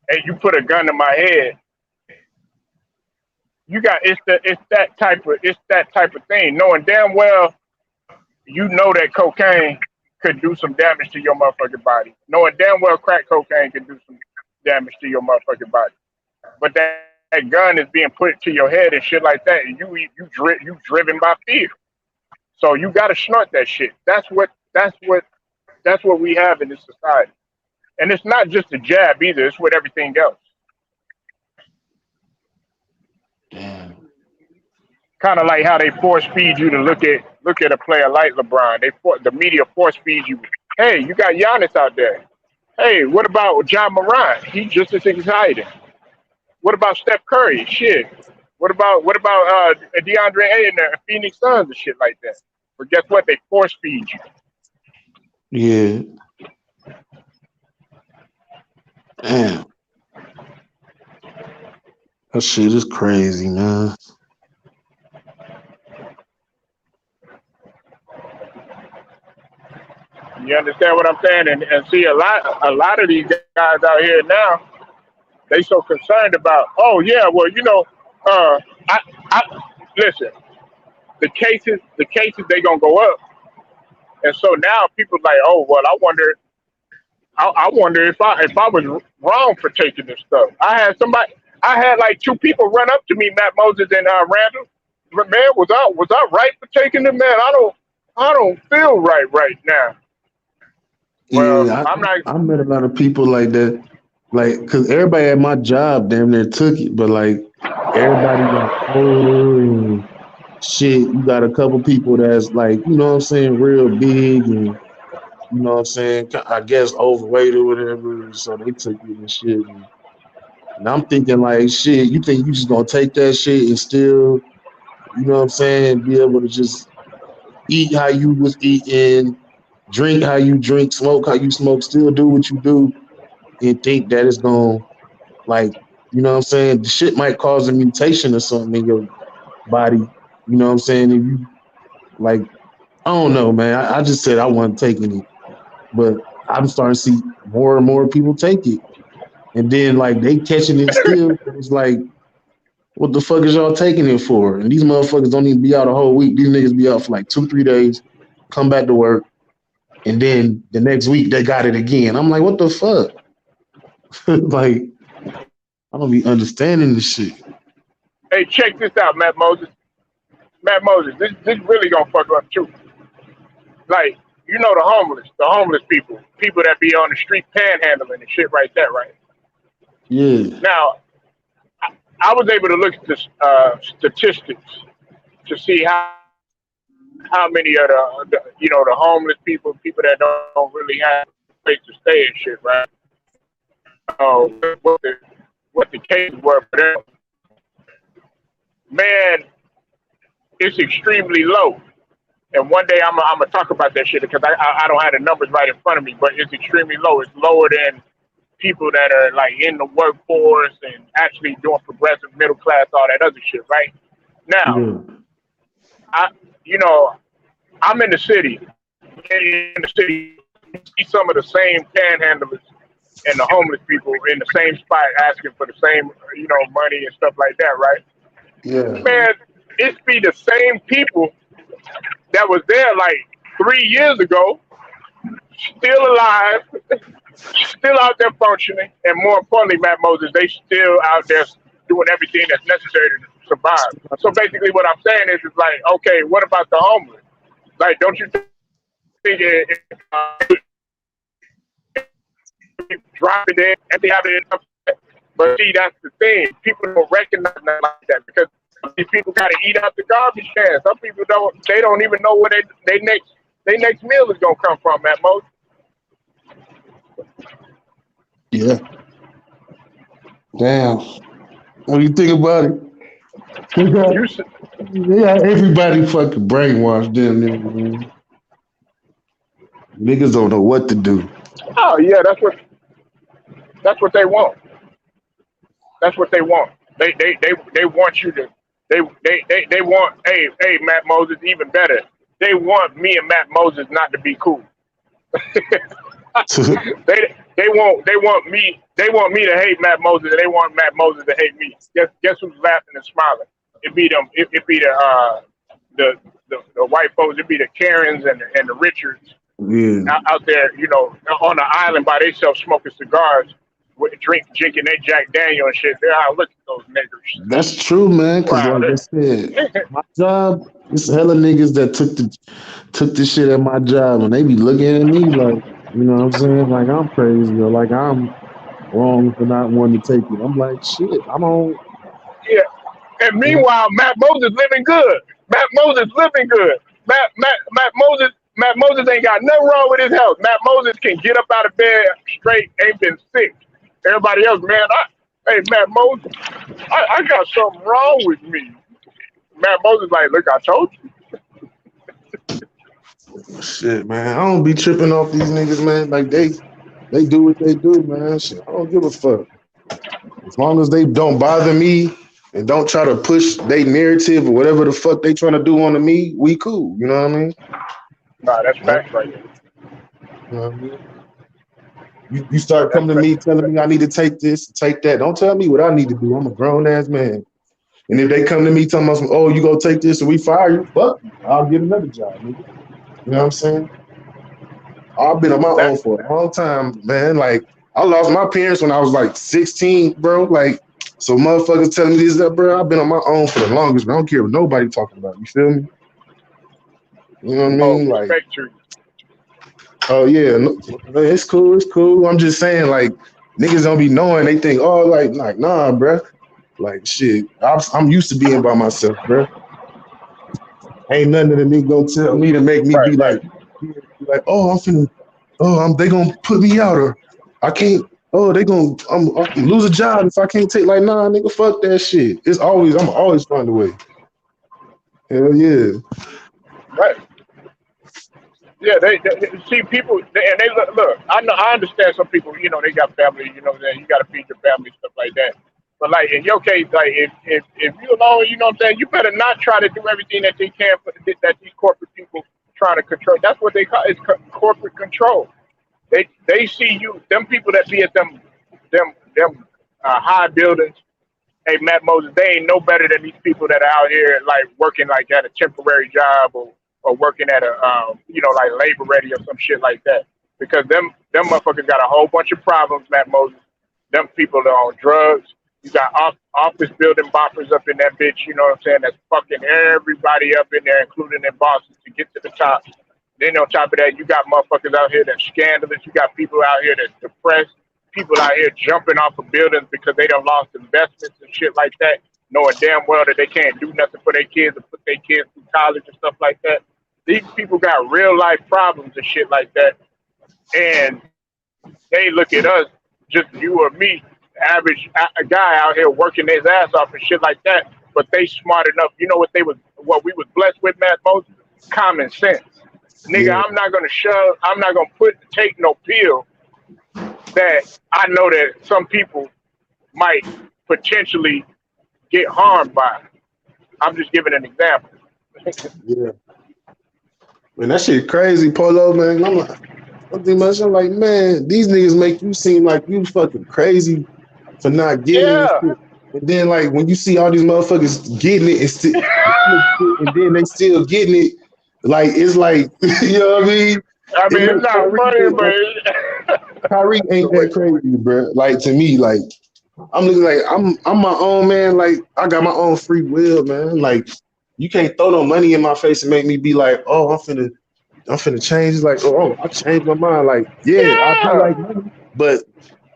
and you put a gun to my head, it's that type of thing. Knowing damn well you know that cocaine could do some damage to your motherfucking body. Knowing damn well crack cocaine can do some damage to your motherfucking body. But that gun is being put to your head and shit like that, and you driven by fear. So you gotta snort that shit. That's what we have in this society. And it's not just the jab either, it's with everything else. damn. Kind of like how they force feed you to look at a player like LeBron. The media force feeds you. Hey, you got Giannis out there. Hey, what about John Morant? He's just as exciting. What about Steph Curry? Shit. What about DeAndre Ayton and Phoenix Suns and shit like that? But guess what? They force feed you. Yeah. Damn. That shit is crazy, man. You understand what I'm saying? And see a lot of these guys out here now, they so concerned about, oh yeah, well, I I listen, the cases they gonna go up. And so now people like, oh well, I wonder if I was wrong for taking this stuff. I had like two people run up to me, Matt Moses and Randall. But man, was I right for taking it, man? I don't feel right now. Well, Yeah, I'm not. I met a lot of people like that. Like, cause everybody at my job damn near took it, but like everybody got older and shit. You got a couple people that's like, you know what I'm saying, real big and you know what I'm saying, I guess overweight or whatever. So they took it and shit. And I'm thinking like, shit, you think you just gonna take that shit and still, you know what I'm saying, be able to just eat how you was eating, drink how you drink, smoke how you smoke, still do what you do, and think that it's gonna like, you know what I'm saying, the shit might cause a mutation or something in your body. You know what I'm saying? If you like, I don't know, man. I just said I wasn't taking it, but I'm starting to see more and more people take it, and then like they catching it still. It's like, what the fuck is y'all taking it for? And these motherfuckers don't even be out a whole week. These niggas be out for like 2, 3 days, come back to work, and then the next week they got it again. I'm like, what the fuck? Like, I don't be understanding this shit. Hey, check this out, Matt Moses. Matt Moses, this really gonna fuck up too. Like, the homeless people that be on the street panhandling and shit right there, right? Yeah, Now, I was able to look at the statistics to see how many of the homeless people that don't really have a place to stay and shit, right? What the cases were for them, man, it's extremely low. And one day I'm gonna talk about that shit because I don't have the numbers right in front of me, but it's extremely low. It's lower than people that are like in the workforce and actually doing progressive middle class, all that other shit, right? Now, yeah, I you know I'm in the city. In the city, you see some of the same panhandlers and the homeless people in the same spot asking for the same money and stuff like that, right? yeah. Man, it be the same people that was there like 3 years ago, still alive, still out there functioning, and more importantly, Matt Moses, they still out there doing everything that's necessary to survive. So basically, what I'm saying is like, okay, what about the homeless? Like, don't you think drop it in and they have it enough? But see, that's the thing. People don't recognize that like that because these people got to eat out the garbage can. Some people don't. They don't even know where they next meal is gonna come from. At most, Yeah. Damn. What do you think about it? They got, you. they got everybody fucking brainwashed them. Man. Niggas don't know what to do. Oh yeah, that's what they want. That's what they want. They want you to. They want. Hey, Matt Moses, even better. They want me and Matt Moses not to be cool. They want me to hate Matt Moses, and they want Matt Moses to hate me. Guess who's laughing and smiling? It be them. It be the white folks. It be the Karens and the Richards Yeah. out there, on the island by themselves smoking cigars, drinking their Jack Daniel and shit. They're out looking at those niggers. That's true, man. Cause Wow. like I said, my job, it's hella niggas that took the shit at my job and they be looking at me like, you know what I'm saying? Like I'm crazy or like I'm wrong for not wanting to take it. I'm like, shit, I don't Yeah, And Yeah. meanwhile, Matt Moses living good. Matt Moses living good. Matt Moses ain't got nothing wrong with his health. Matt Moses can get up out of bed straight, ain't been sick. Everybody else, man, hey Matt Moses, I got something wrong with me. Matt Moses like, look, I told you. Shit, man. I don't be tripping off these niggas, man. Like they do what they do, man. Shit, I don't give a fuck. As long as they don't bother me and don't try to push their narrative or whatever the fuck they trying to do onto me, we cool. You know what I mean? Nah, that's I, facts right there. you know what I mean? You start That's coming to facts. me telling me I need to take this, take that. Don't tell me what I need to do. I'm a grown ass man. And if they come to me telling us, oh, you go take this and we fire you, fuck you. I'll get another job, nigga. You know what I'm saying? I've been on my That own for a long time, man. Like I lost my parents when I was like 16, bro. Like so, motherfuckers telling me this, that, bro. I've been on my own for the longest. Bro. I don't care what nobody talking about. You feel me? You know what I oh mean? Like, respect you. oh yeah, no, it's cool, it's cool. I'm just saying, like, niggas don't be knowing. They think, oh, like, nah, bro. Like, shit, I'm used to being by myself, bro. Ain't nothing that a nigga gonna tell me to make me Right, right. be like, oh, I'm finna, oh, they gonna put me out or I can't. Oh, they gonna I'm lose a job if I can't take. Like, nah, nigga, fuck that shit. I'm always find a way. Hell yeah, Right. Yeah, they see people, and they look. I know, I understand some people. You know, they got family. You know, that you got to feed your family, stuff like that. But like in your case, like if you alone, you know what I'm saying, you better not try to do everything that they can for that these corporate people trying to control. That's what they call it's corporate control. They see you, them people that be at them high buildings. Hey, Matt Moses, they ain't no better than these people that are out here like working like at a temporary job or working at a like labor ready or some shit like that. Because them motherfuckers got a whole bunch of problems, Matt Moses. Them people are on drugs. You got office building boppers up in that bitch, you know what I'm saying? That's fucking everybody up in there, including their bosses, to get to the top. Then on top of that, you got motherfuckers out here that's scandalous. You got people out here that's depressed. People out here jumping off of buildings because they done lost investments and shit like that, knowing damn well that they can't do nothing for their kids or put their kids through college and stuff like that. These people got real life problems and shit like that. And they look at us, just you or me, average a guy out here working his ass off and shit like that. But they smart enough. You know what we was blessed with, Matt Moses? Common sense. Nigga, yeah, I'm not gonna shove. I'm not gonna take no pill that I know that some people might potentially get harmed by. I'm just giving an example. yeah. Man, that shit crazy, Polo, man. I'm thinking myself like, man, these niggas make you seem like you fucking crazy for not getting it and Yeah, shit. And then like when you see all these motherfuckers getting it and then they still getting it, like it's like you know what I mean? I It mean it's makes not funny, but Kyrie ain't go that ahead. crazy, bro. Like to me, like I'm looking like I'm my own man. Like I got my own free will, man. Like you can't throw no money in my face and make me be like, oh, I'm finna change. It's like, I changed my mind. Like, yeah, I do Yeah, like money, but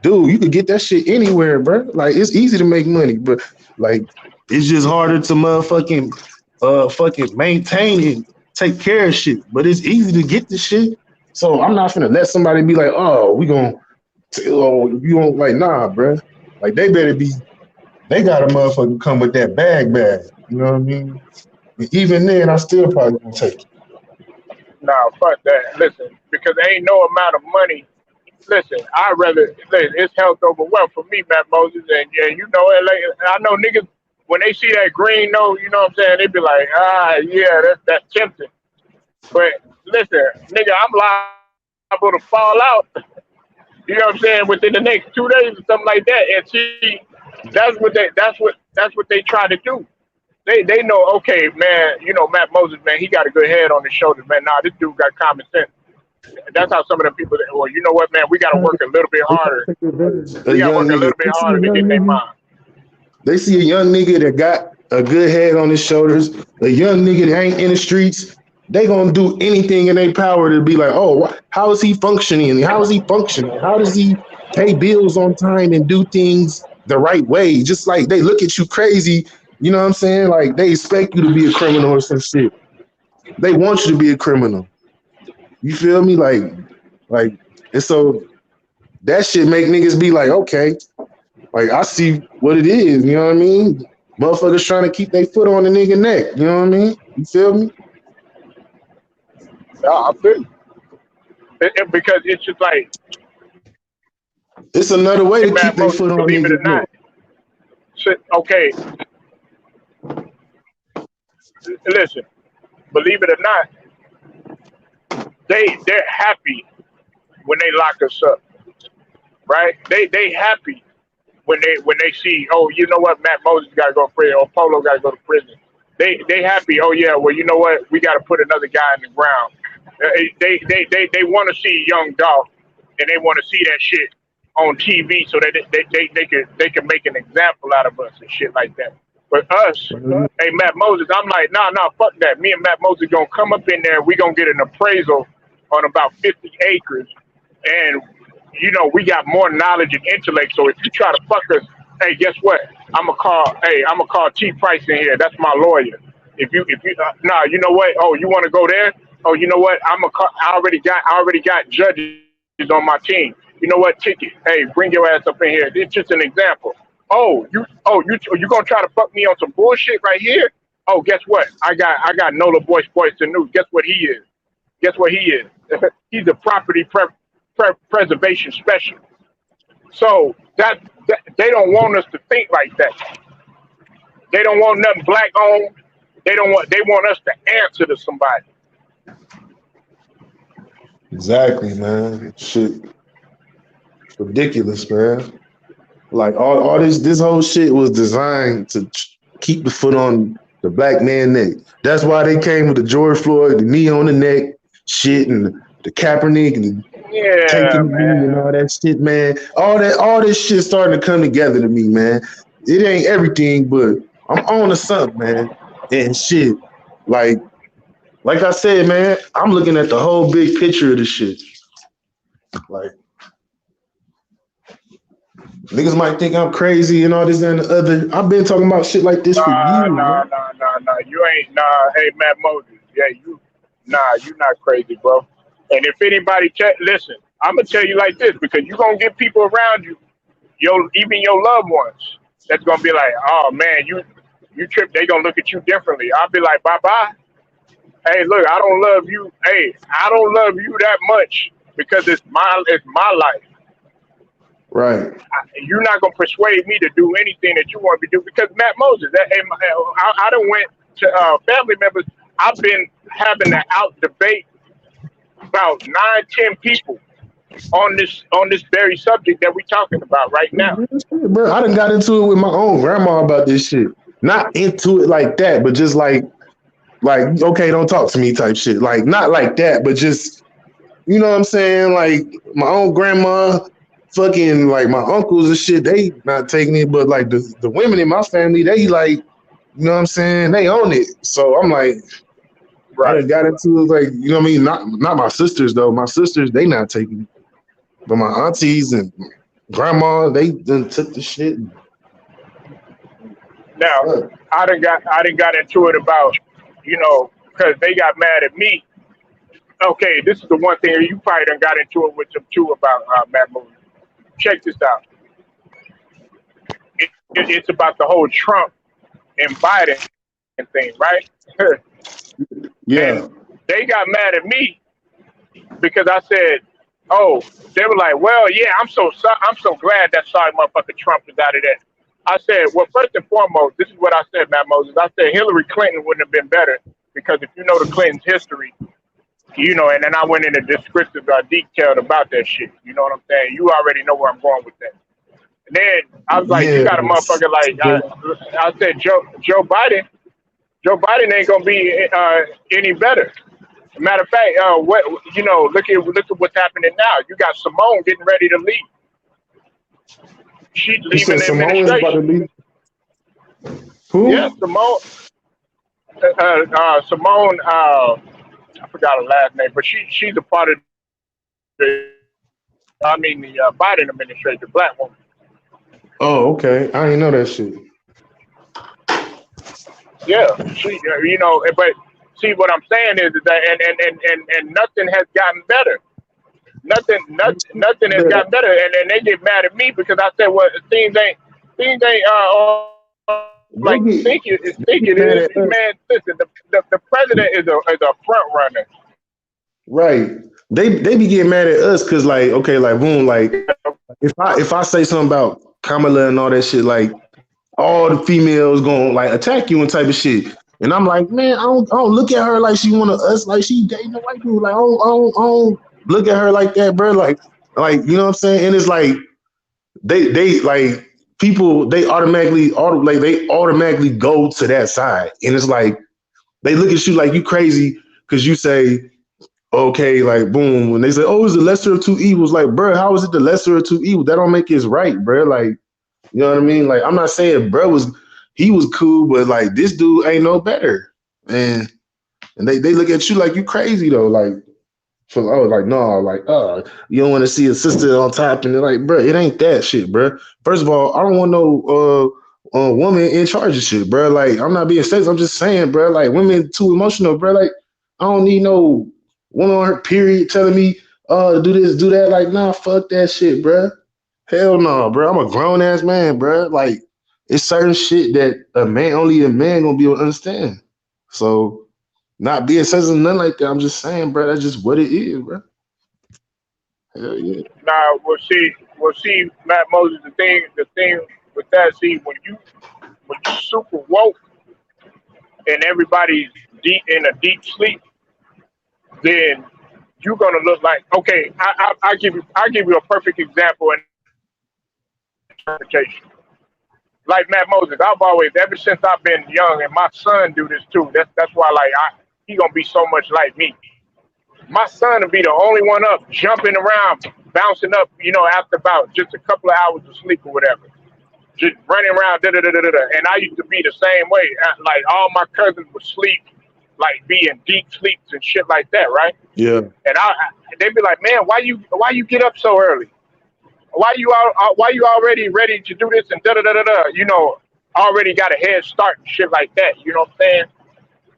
dude, you could get that shit anywhere, bro. Like, it's easy to make money, but like, it's just harder to fucking maintain and take care of shit. But it's easy to get the shit. So I'm not finna let somebody be like, oh, you don't like, nah, bro. Like, they gotta motherfucking come with that bag. You know what I mean? And even then, I still probably gonna take it. nah, fuck that. Listen, because there ain't no amount of money. Listen, listen, it's health over wealth for me, Matt Moses, and yeah, you know it. Like, I know niggas when they see that green note, you know what I'm saying? They be like, yeah, that's tempting. But listen, nigga, I'm liable to fall out. You know what I'm saying? Within the next 2 days or something like that. And see, that's what they try to do. They know, okay, man. You know, Matt Moses, man, he got a good head on his shoulders, man. Nah, this dude got common sense. That's how some of them people. Well, you know what, man? We got to work a little bit They try to harder. take advantage of a We got to young work a nigga. little bit harder to get their mind. They see a young nigga that got a good head on his shoulders, a young nigga that ain't in the streets. They gonna do anything in their power to be like, oh, how is he functioning? How is he functioning? How does he pay bills on time and do things the right way? Just like they look at you crazy You know what I'm saying? Like they expect you to be a criminal or some shit. They want you to be a criminal. You feel me? Like, and so that shit make niggas be like, okay, like I see what it is. You know what I mean? Motherfuckers trying to keep their foot on the nigga neck. You know what I mean? You feel me? Yeah, I feel because it's just like, It's another way hey, to Matt keep their Moses, foot on believe it or niggas neck. not. Okay, listen, believe it or not, they're happy when they lock us up, right? They happy when they see, oh, you know what, Matt Moses got to go to prison, or Polo got to go to prison. They happy. Oh yeah, well, you know what, we got to put another guy in the ground. They want to see young dog, and they want to see that shit on TV so that they can make an example out of us and shit like that. But us, hey, Matt Moses, I'm like, nah, fuck that. Me and Matt Moses gonna come up in there. We gonna get an appraisal on about 50 acres, and we got more knowledge and intellect. So if you try to fuck us, hey, guess what? I'm gonna call T Price in here. That's my lawyer. If you nah, you know what? Oh, you want to go there? Oh, you know what? I already got judges on my team. You know what? Ticket. Hey, bring your ass up in here. It's just an example. You gonna try to fuck me on some bullshit right here? Oh, guess what? I got Nola Boyce and News. Guess what he is? Guess what he is? He's a property preservation specialist. So that they don't want us to think like that. They don't want nothing black on. They want us to answer to somebody. Exactly, man. Shit, ridiculous, man. Like all this whole shit was designed to keep the foot on the black man neck. That's why they came with the George Floyd, the knee on the neck, shit, and the Kaepernick and Yeah, taking the knee and man. all that shit, man. All this shit starting to come together to me, man. It ain't everything, but I'm on to something, man. And shit, like like I said, man, I'm looking at the whole big picture of this shit. Like niggas might think I'm crazy and all this and the other. I've been talking about shit like this for Nah, years, nah, man. nah, nah, nah. You ain't nah. Hey, Matt Moses. Yeah, you not crazy, bro. And if anybody listen, I'm gonna tell you like this because you gonna get people around you, even your loved ones, that's gonna be like, oh man, you trip. They gonna look at you differently. I'll be like, bye bye. Hey, look, I don't love you. Hey, I don't love you that much because it's my life. Right. You're not gonna persuade me to do anything that you want me to do because Matt Moses. I done went to family members. I've been having to out debate about 9, 10 people on this very subject that we talking about right now. Bro, I done got into it with my own grandma about this shit. Not into it like that, but just like okay, don't talk to me type shit. Like not like that, but just you know what I'm saying? Like my own grandma, fucking like my uncles and shit, they not taking it, but like the women in my family, they like, you know what I'm saying? They own it. So I'm like, I Right done got into it like, you know what I mean? Not my sisters though. My sisters, they not taking it. But my aunties and grandma, they done took the shit. now, Fuck. I done got into it about because they got mad at me. Okay, this is the one thing you probably done got into it with them too about Matt Moody. Check this out. It's about the whole Trump and Biden thing, right? And Yeah. they got mad at me because I said, "Oh, they were like, well, yeah, I'm so glad that sorry motherfucker Trump is out of that." I said, well, first and foremost, this is what I said, Matt Moses. I said Hillary Clinton wouldn't have been better because if you know the Clintons' history, and then I went into descriptive detailed about that shit. You know what I'm saying? You already know where I'm going with that. And then I was like, you Yeah. got a motherfucker like I said, Joe Biden ain't gonna be any better. Matter of fact, what look at what's happening now. You got Simone getting ready to leave. She's You leaving said the Simone is about to administration. leave. Yeah, Who? Simone. I forgot her last name, but she's a part of the Biden administration, the black woman. Oh, okay. I ain't know that shit. Yeah, but see what I'm saying is that and nothing has gotten better. Nothing has But gotten better, and they get mad at me because I said, well, things ain't or like they get think it is. mad at Man, us. listen, the president is a front runner. Right. They be getting mad at us because like, okay, like boom, like if I say something about Kamala and all that shit, like all the females gonna like attack you and type of shit. And I'm like, man, I don't look at her like she one of us, like she dating a white dude. Like I don't look at her like that, bro. Like you know what I'm saying? And it's like they like people they automatically go to that side. And it's like they look at you like you crazy because you say okay, like boom, when they say, "Oh, it's the lesser of two evils," like, bro, how is it the lesser of two evils? That don't make it right, bro. Like, you know what I mean? Like, I'm not saying bro he was cool, but like this dude ain't no better, and they look at you like you crazy though, like. So I was like, no, like, you don't want to see a sister on top, and they're like, bro, it ain't that shit, bro. First of all, I don't want no woman in charge of shit, bro. Like, I'm not being sexist. I'm just saying, bro. Like, women too emotional, bro. Like, I don't need no woman on her period telling me, do this, do that. Like, nah, fuck that shit, bro. Hell no, bro. I'm a grown ass man, bro. Like, it's certain shit that only a man gonna be able to understand. So, not being sensitive, nothing like that. I'm just saying, bro. That's just what it is, bro. Hell yeah. Now, we'll see, Matt Moses. The thing with that, see, when you super woke and everybody's deep in a deep sleep, then you're gonna look like okay. I give you a perfect example in interpretation. Like Matt Moses, I've always ever since I've been young, and my son do this too. That's why like he gonna be so much like me. My son will be the only one up, jumping around, bouncing up, after about just a couple of hours of sleep or whatever, just running around, da da da da da. And I used to be the same way. Like all my cousins would sleep, like be in deep sleeps and shit like that, right? Yeah. And they'd be like, "Man, why you get up so early? Why you already ready to do this and da da da da da? Already got a head start and shit like that. You know what I'm saying?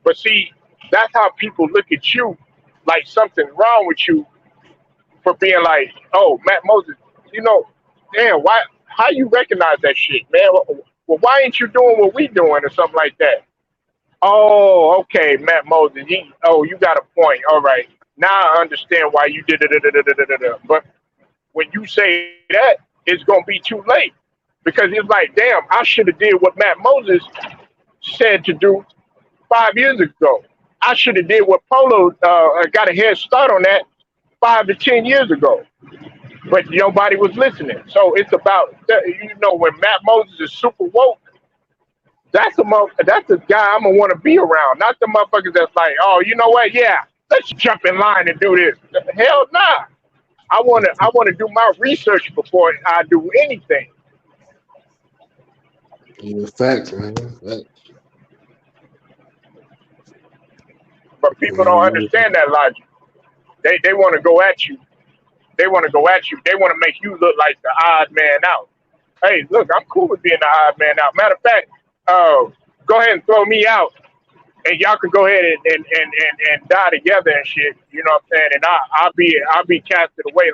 But see, that's how people look at you, like something's wrong with you for being like, oh, Matt Moses, damn, why? How you recognize that shit, man? Well, why ain't you doing what we doing or something like that? Oh, okay, Matt Moses. You got a point. All right, now I understand why you did it. But when you say that, it's gonna be too late because it's like, damn, I should have did what Matt Moses said to do 5 years ago. I should have did what Polo got a head start on that 5 to 10 years ago, but nobody was listening. So it's about when Matt Moses is super woke. That's the guy I'm gonna want to be around, not the motherfuckers that's like, oh, you know what? Yeah, let's jump in line and do this. Hell nah. I wanna do my research before I do anything. Yeah, facts, man. Facts. But people don't understand that logic. They want to go at you. They want to go at you. They want to make you look like the odd man out. Hey, look, I'm cool with being the odd man out. Matter of fact, uh, go ahead and throw me out, and y'all can go ahead and die together and shit. You know what I'm saying? And I'll be casted away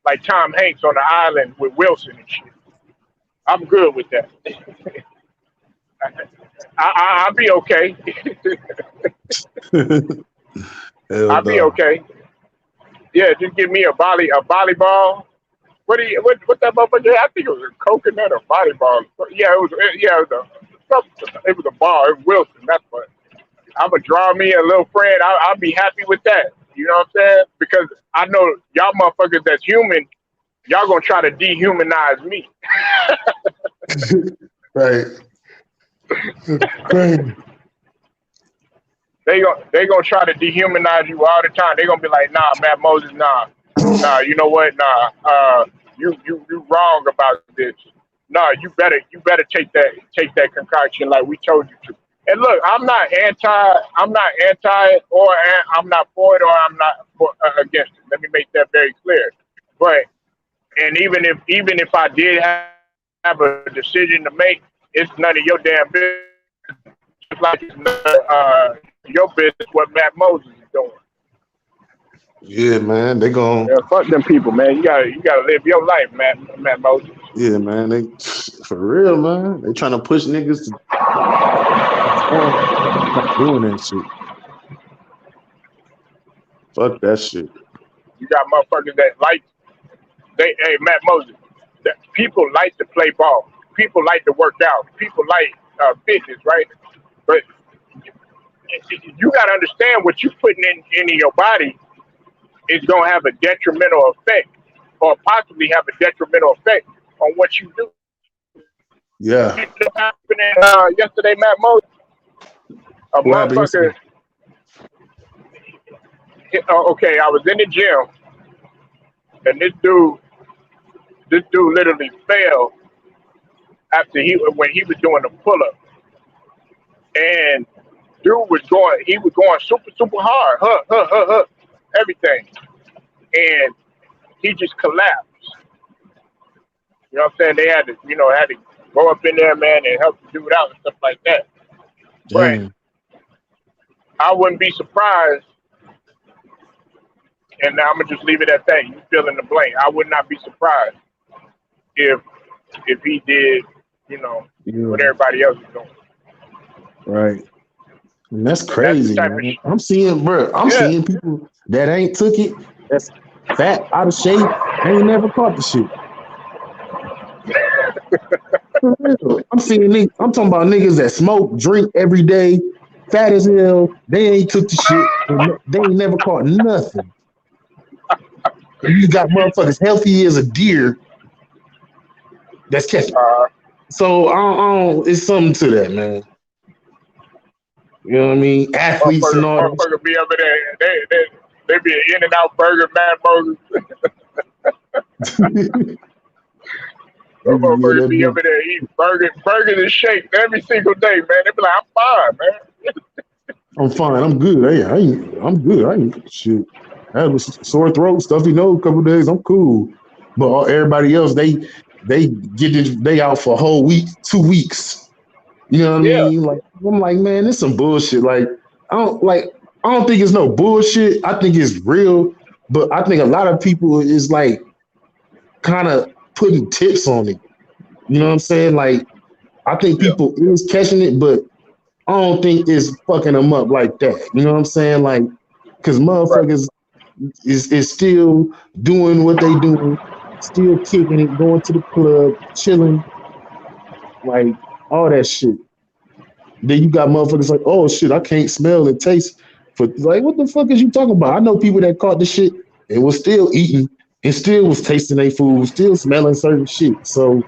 like Tom Hanks on the island with Wilson and shit. I'm good with that. I'll be okay. Hell I'll be no. okay. Yeah, just give me a volleyball. What that motherfucker? I think it was a coconut or volleyball. Yeah, it was a ball. It was Wilson. That's what. I'm gonna draw me a little friend. I'll be happy with that. You know what I'm saying? Because I know y'all motherfuckers that's human. Y'all gonna try to dehumanize me. Right. Crazy. They gonna try to dehumanize you all the time. They gonna be like, nah, Matt Moses, nah. You know what? Nah. You wrong about this. Nah, you better take that concoction like we told you to. And look, I'm not anti, or I'm not for it, or I'm not against it. Let me make that very clear. But and even if I did have a decision to make, it's none of your damn business. Just like it's your business what Matt Moses is doing. Yeah, man. They gon' Yeah, fuck them people, man. You gotta live your life, Matt Moses. yeah, man. They for real, man. They trying to push niggas to start doing that shit. Fuck that shit. You got motherfuckers that like hey Matt Moses. That people like to play ball. People like to work out. People like fitness, right? But you got to understand what you're putting into your body is going to have a detrimental effect, or possibly have a detrimental effect on what you do. Yeah. It happened yesterday, Matt Moses. A What happened motherfucker. yesterday? Okay, I was in the gym, and this dude literally fell after when he was doing a pull up, and he was going super hard, everything, and he just collapsed. You know what I'm saying? They had to go up in there, man, and help the dude out and stuff like that. But Damn. I wouldn't be surprised, and I'm gonna just leave it at that. You fill in the blank. I would not be surprised if he did, Yeah. what everybody else is doing. Right. And that's And that's the crazy, type of man. I'm yeah. seeing people that ain't took it, that's fat, out of shape, ain't never caught the shit. For real. I'm talking about niggas that smoke, drink every day, fat as hell. They ain't took the shit. And they ain't never caught nothing. And you got motherfuckers healthy as a deer that's catching. Uh, So it's something to that, man. You know what I mean? Athletes and all that motherfucker be over there. They be an In and Out Burger, Matt Moses. shit. Yeah, Motherfucker that be big. over there eating burgers and shakes every single day, man. They be like, I'm fine, man. I'm fine. I'm good. I'm good. I ain't shit. I had a sore throat, stuffy nose, a couple of days. I'm cool. But everybody else, they get it. They out for a whole week, 2 weeks. You know what I Yeah, mean? Like I'm like, man, this some bullshit. I don't like. I don't think it's no bullshit. I think it's real. But I think a lot of people is like kind of putting tips on it. You know what I'm saying? Like I think yeah, people is catching it, but I don't think it's fucking them up like that. You know what I'm saying? Like, cause right. motherfuckers is still doing what they doing, still kicking it, going to the club, chilling, like all that shit. Then you got motherfuckers like, oh shit, I can't smell and taste. For like, what the fuck is you talking about? I know people that caught the shit and was still eating and still was tasting their food, still smelling certain shit. So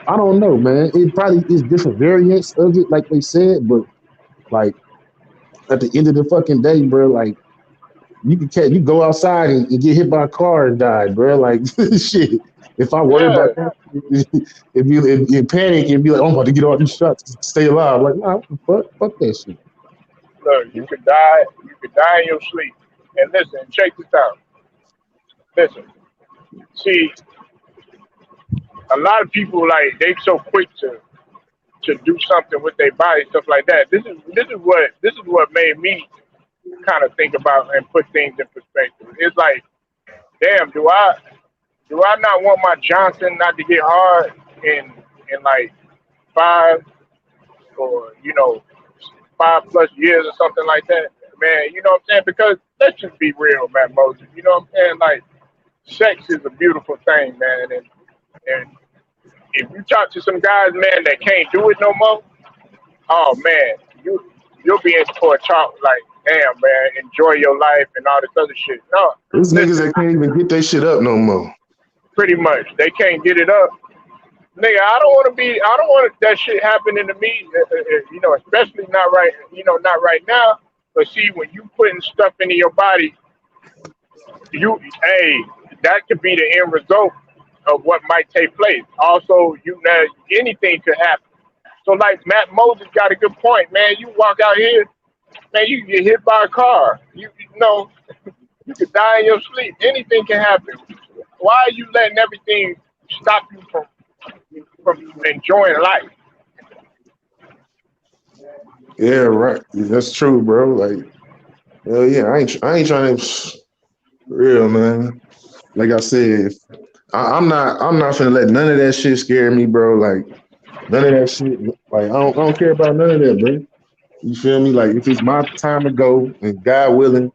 I don't know, man. It probably is different variants of it, like they said, but like at the end of the fucking day, bro, like you go outside and get hit by a car and die, bro. Like shit. If I worry Yeah. about that, if you panic and be like, oh, I'm about to get all these shots to stay alive. Like, nah, what the fuck that shit. Look, you could die. You could die in your sleep. And listen, check this out. Listen, see, a lot of people like they so quick to do something with their body, stuff like that. This is what made me kind of think about and put things in perspective. It's like, damn, do I not want my Johnson not to get hard in like 5 or 5 plus years or something like that, man? You know what I'm saying? Because let's just be real, man, Moses. You know what I'm saying? Like, sex is a beautiful thing, man, and if you talk to some guys, man, that can't do it no more, oh man, you'll be in for a talk like, damn, man, enjoy your life and all this other shit. No, There's niggas listen, that can't even get their shit up no more. pretty much they can't get it up. Nigga, I don't want that shit happening to me, especially not right, not right now. But see, when you putting stuff into your body, hey, that could be the end result of what might take place. Also, anything could happen. So, like Matt Moses got a good point, man. You walk out here, man, you can get hit by a car. You know, you could die in your sleep. Anything can happen. Why are you letting everything stop you from enjoying life? Yeah, right. That's true, bro. Like, hell yeah, I ain't trying to real man. Like I said, I'm not finna let none of that shit scare me, bro. Like none of that shit. Like I don't care about none of that, bro. You feel me? Like if it's my time to go and God willing,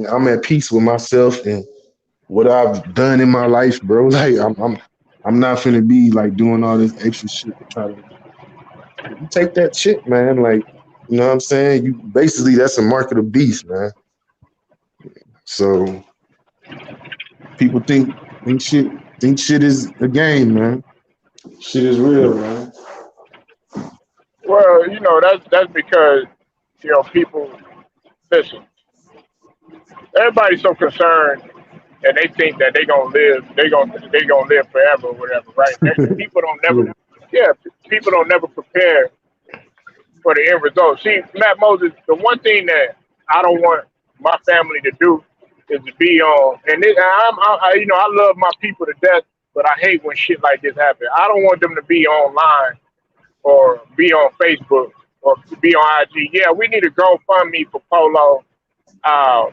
I'm at peace with myself and what I've done in my life, bro. Like I'm not finna be like doing all this extra shit to try to you take that shit, man. Like, you know what I'm saying? You basically that's a mark of the beast, man. So people think shit is a game, man. Shit is real, man. Well, that's because people listen. Everybody's so concerned, and they think that they gonna live forever or whatever, right? People don't never, Yeah. yeah, people don't never prepare for the end result. See, Matt Moses, the one thing that I don't want my family to do is to be on, and I love my people to death, but I hate when shit like this happens. I don't want them to be online or be on Facebook or be on IG. Yeah, we need a GoFundMe for Polo. Uh,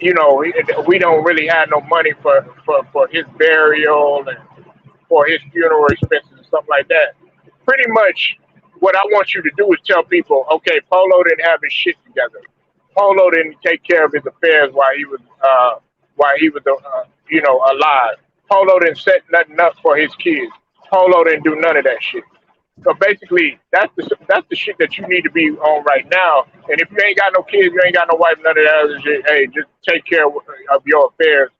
we don't really have no money for his burial and for his funeral expenses and stuff like that. Pretty much, what I want you to do is tell people, okay, Polo didn't have his shit together. Polo didn't take care of his affairs while he was alive. Polo didn't set nothing up for his kids. Polo didn't do none of that shit. So basically, that's the shit that you need to be on right now. And if you ain't got no kids, you ain't got no wife, none of that other shit. Hey, just take care of your affairs,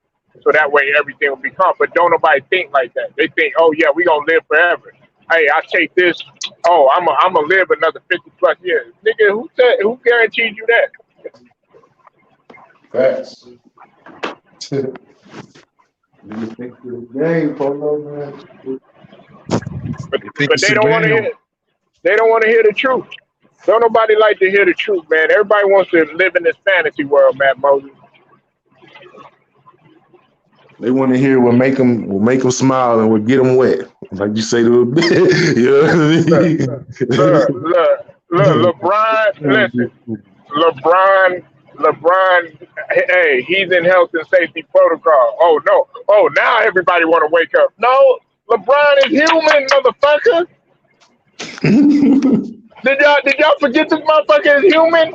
so that way everything will be calm. But don't nobody think like that. They think, oh yeah, we gonna live forever. Hey, I take this. Oh, I'm gonna live another 50+ years. Nigga, who guaranteed you that? Facts. You think it's a game, Polo, man. But You think but it's they a don't want to hear. game? They don't want to hear the truth. Don't nobody like to hear the truth, man. Everybody wants to live in this fantasy world, Matt Moses. They want to hear what make them smile and what get them wet, like you say to a bit. You know Look, look, LeBron. Listen, LeBron. LeBron. Hey, he's in health and safety protocol. Oh no. Oh, now everybody want to wake up. No, LeBron is human, motherfucker. what I mean? Did y'all forget this motherfucker is human?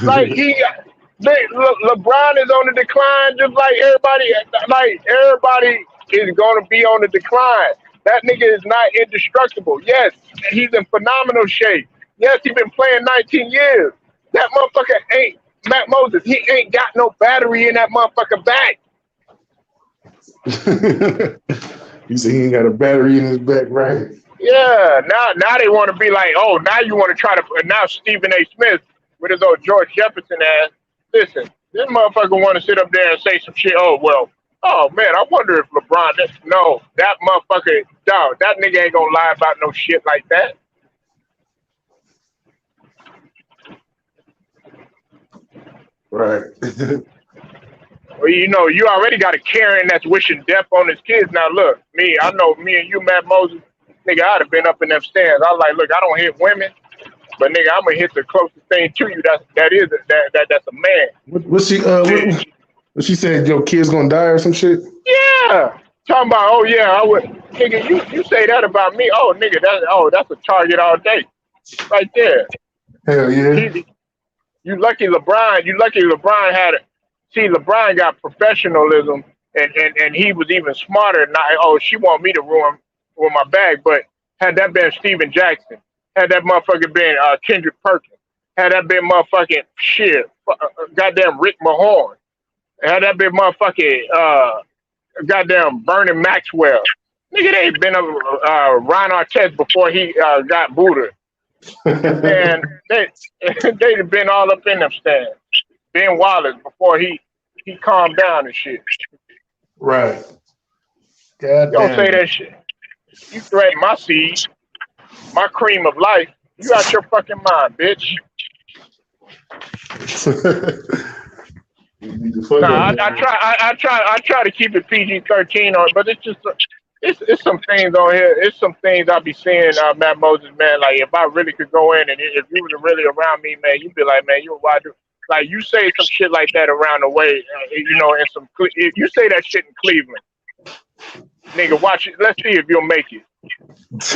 Like LeBron is on the decline, just like everybody. Like everybody is going to be on the decline. That nigga is not indestructible. Yes, he's in phenomenal shape. Yes, he's been playing 19 years. That motherfucker ain't Matt Moses. He ain't got no battery in that motherfucker back. You say he ain't got a battery in his back, right? Yeah, now they want to be like, oh, now you want to try to now Stephen A. Smith with his old George Jefferson ass. Listen, this motherfucker want to sit up there and say some shit. Oh well, oh man, I wonder if LeBron. No, that motherfucker, dog, that nigga ain't gonna lie about no shit like that. Right. Well, you already got a Karen that's wishing death on his kids. Now look, I know me and you, Matt Moses, nigga, I'd have been up in them stands. I was like, look, I don't hit women. But nigga, I'm gonna hit the closest thing to you. That's a man. What she what she said? Your kid's gonna die or some shit? Yeah. Talking about, oh yeah, I would, nigga. You say that about me? Oh nigga, that's a target all day, right there. Hell yeah. He, you lucky LeBron. You lucky LeBron had it. See, LeBron got professionalism, and he was even smarter. Not, oh, she want me to ruin my bag. But had that been Steven Jackson, had that motherfucker been Kendrick Perkins, had that been motherfucking shit, goddamn Rick Mahorn, had that been motherfucking goddamn Vernon Maxwell. Nigga, they been Ron Artest before he got booted. And they'd have been all up in them stands. Ben Wallace before he calmed down and shit. Right. God You don't say damn. that shit. You threaten my seed, my cream of life. You out your fucking mind, bitch. You beat the fuck Nah, out of I him. try to keep it PG-13 on, but it's just it's some things on here. It's some things I be seeing, Matt Moses, man. Like if I really could go in and if you was really around me, man, you'd be like, man, you why do like you say some shit like that around the way, in some if you say that shit in Cleveland, nigga, watch it. Let's see if you'll make it. Let's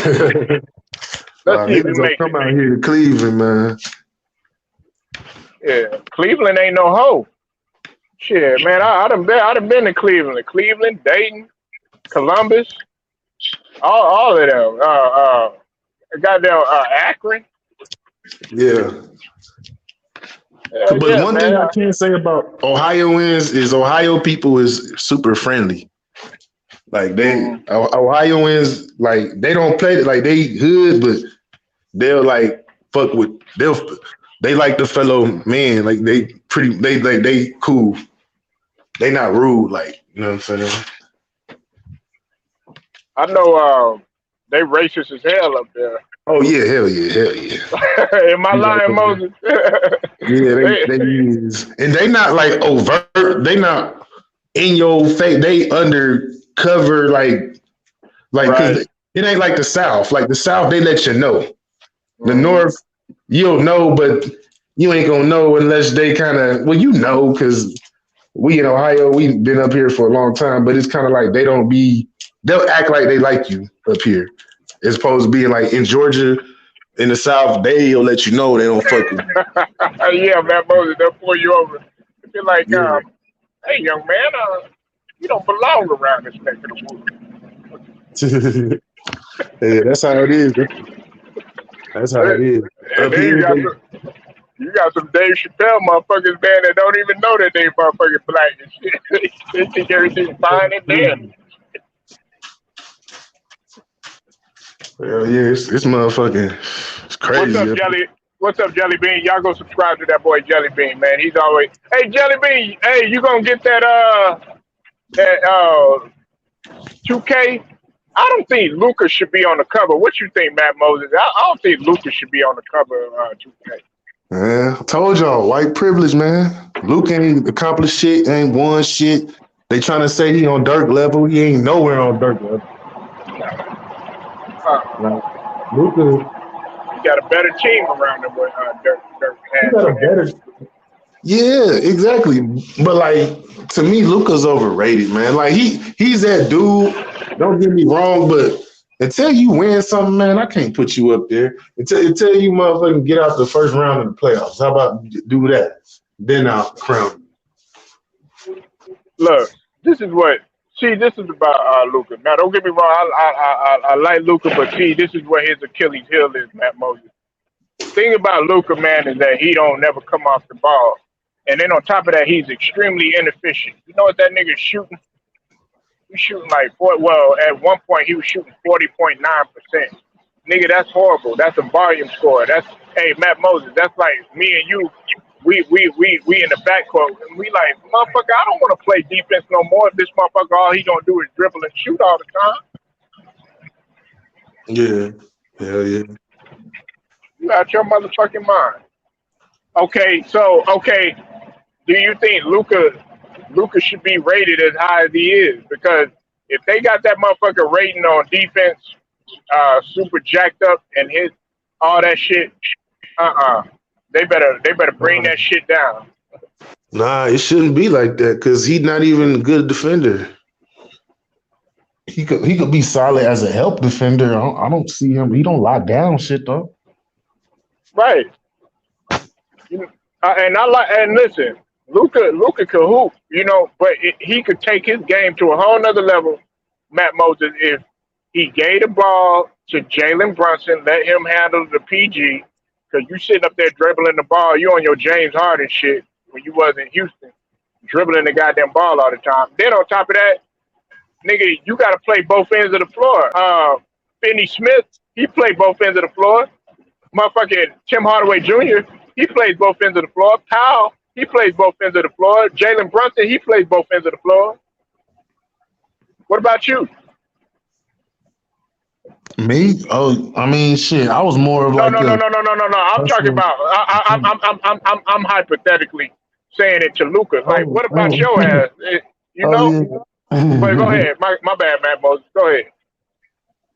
see if Niggas you gonna make come it, out nigga. here to Cleveland, man. Yeah, Cleveland ain't no hoe. Shit, man, I done been to Cleveland, Dayton, Columbus, all of them. Goddamn Akron. Yeah. But Yeah, one man. thing I can say about Ohioans is Ohio people is super friendly. Like Ohioans, like they don't play like they hood, but they'll like fuck with they like the fellow man. Like they cool. They not rude. Like you know what I'm saying. I know they racist as hell up there. Oh yeah, hell yeah. Am I lying, Moses? Yeah, they is, and they not like overt. They not in your face. They undercover, like right. because it ain't like the South. Like the South, they let you know. The Mm-hmm. North, you'll know, but you ain't gonna know unless they kind of because we in Ohio, we've been up here for a long time, but it's kind of like they'll act like they like you up here, as opposed to being like in Georgia. In the South, they'll let you know they don't fuck with you. Yeah, man, Moses, they'll pull you over. They'll be like, Yeah. hey, young man, you don't belong around this neck of the woods. Yeah, that's how it is. That's how it is. And Up then here, you got some Dave Chappelle motherfuckers, man, that don't even know that they motherfucking black and shit. They think everything's fine and dandy. hell yeah, it's motherfucking, it's crazy. What's up, Jelly Bean? Y'all go subscribe to that boy Jelly Bean, man. He's always, hey, Jelly Bean, hey, you gonna get that 2K? I don't think Luca should be on the cover. What you think, Matt Moses? I don't think Luca should be on the cover of 2K. Man, I told y'all, white privilege, man. Luke ain't accomplished shit, ain't won shit. They trying to say he on Dirk level. He ain't nowhere on Dirk level. Like, Luka, He got a better team around him with Dirk he had. got a better. Yeah, exactly. But like to me, Luka's overrated, man. Like he's that dude. Don't get me wrong, but until you win something, man, I can't put you up there. Until you motherfucking get out the first round of the playoffs. How about do that? Then I'll crown you. Look, this is about Luca. Now, don't get me wrong. I like Luca, but see, this is where his Achilles heel is, Matt Moses. The thing about Luca, man, is that he don't never come off the ball, and then on top of that, he's extremely inefficient. You know what that nigga's shooting? He's shooting like well, at one point he was shooting 40.9%. Nigga, that's horrible. That's a volume score. Hey, Matt Moses. That's like me and you. We in the backcourt, and we like, motherfucker, I don't want to play defense no more. If this motherfucker, all he gonna do is dribble and shoot all the time. Yeah, hell yeah. You out your motherfucking mind. Okay, do you think Luca should be rated as high as he is? Because if they got that motherfucker rating on defense, super jacked up and hit all that shit, they better bring that shit down. Nah, it shouldn't be like that because he's not even a good defender. He could be solid as a help defender. I don't see him. He don't lock down shit though. Right. And listen, Luca could hoop, but he could take his game to a whole nother level, Matt Moses, if he gave the ball to Jalen Brunson, let him handle the PG, because you sitting up there dribbling the ball, you on your James Harden shit when you was in Houston, dribbling the goddamn ball all the time. Then on top of that, nigga, you got to play both ends of the floor. Finney Smith, he played both ends of the floor. Motherfucking Tim Hardaway Jr., he plays both ends of the floor. Powell, he plays both ends of the floor. Jalen Brunson, he plays both ends of the floor. What about you? Me? Oh, I mean, shit. I was more of No. like I'm talking about. I'm hypothetically saying it to Luca. Like, what about your ass? You know? Yeah. But go ahead. My bad, Matt Moses. Go ahead.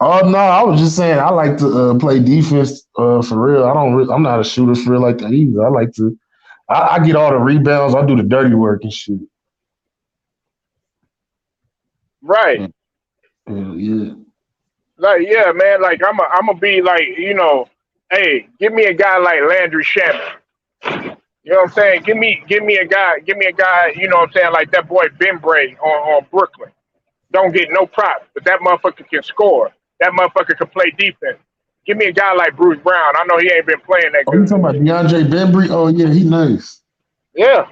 Oh no, I was just saying I like to play defense for real. I'm not a shooter for real like that either. I like to. I get all the rebounds. I do the dirty work and shit. Right. Yeah, yeah. Like, yeah, man. Like, I'm gonna be like, hey, give me a guy like Landry Shamet. You know what I'm saying? Give me a guy. You know what I'm saying? Like that boy Ben Bray on Brooklyn. Don't get no props, but that motherfucker can score. That motherfucker can play defense. Give me a guy like Bruce Brown. I know he ain't been playing that Oh, you good talking and about shit. DeAndre Bembry? Oh yeah, he nice. Yeah,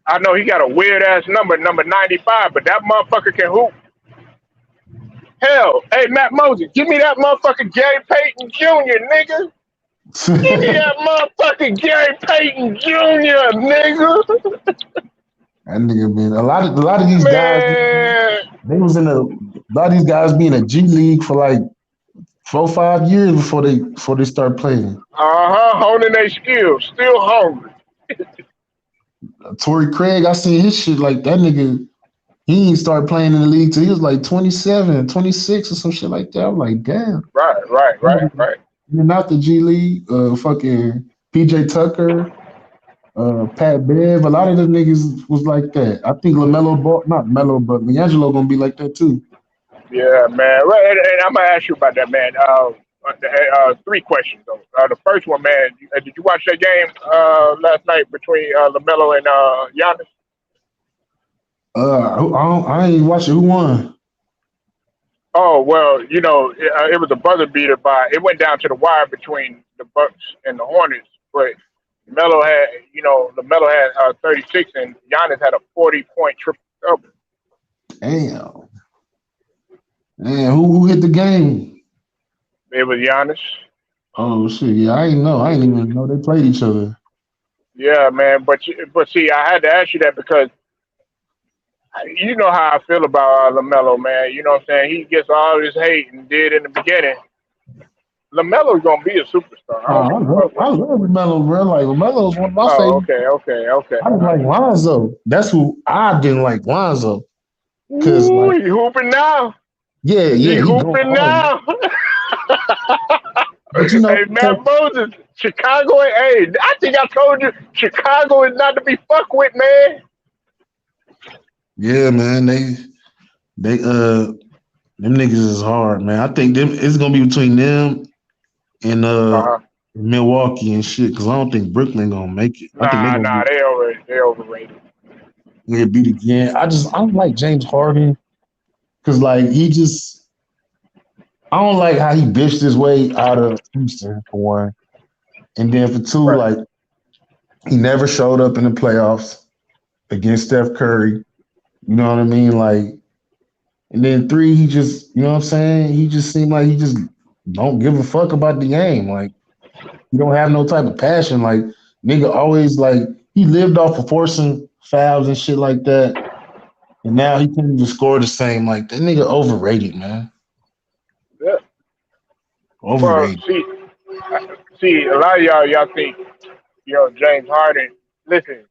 I know he got a weird ass number 95, but that motherfucker can hoop. Hell, hey Matt Moses, give me that motherfucker Gary Payton Jr. nigga. Give me that motherfucker Gary Payton Jr. nigga. That nigga been a lot of these guys. Man, They was in a lot of these guys be in a G League for like 4 5 years before they start playing. honing their skills, still hungry. Torrey Craig, I seen his shit like that nigga. He ain't start playing in the league till he was like 27, 26 or some shit like that. I'm like, damn. Right. You're not the G League. Fucking PJ Tucker, Pat Bev. A lot of them niggas was like that. I think LaMelo Ball, not Melo, but D'Angelo gonna be like that too. Yeah, man. Well, and I'm gonna ask you about that, man. Three questions though. The first one, man. Did you watch that game last night between Lamelo and Giannis? I ain't watching who won. Oh well, it was a buzzer beater by. It went down to the wire between the Bucks and the Hornets, but Lamelo had 36, and Giannis had a 40-point triple double. Damn. Man, who hit the game? It was Giannis. Oh shit, yeah, I ain't know. I ain't even know they played each other. Yeah, man. But see, I had to ask you that because you know how I feel about Lamelo, man. You know what I'm saying? He gets all this hate and did in the beginning. Lamelo's gonna be a superstar. I Oh, don't give a fuck I what. love Melo, bro. Like Melo's one of my Oh, favorites. okay. I didn't like Lonzo. That's who I didn't like Lonzo. Cause Ooh, like, he hooping now. He yeah, he going hooping hard. now. But you know, Hey, Matt Moses, Chicago. Hey, I think I told you, Chicago is not to be fucked with, man. yeah, man, they them niggas is hard, man. I think them it's gonna be between them and Uh huh. Milwaukee and shit. Cause I don't think Brooklyn gonna make it. I think they gonna Nah, they overrated. get beat again. I don't like James Harden because like I don't like how he bitched his way out of Houston for one, and then for two, Right. like he never showed up in the playoffs against Steph Curry. You know what I mean? Like, and then three, he just, you know what I'm saying? He just seemed like he just don't give a fuck about the game. Like, he don't have no type of passion. Like, nigga always like he lived off of forcing fouls and shit like that, and now he can't even score the same. Like that nigga overrated, man. Yeah. Well, Overrated. see, a lot of y'all think James Harden. Listen,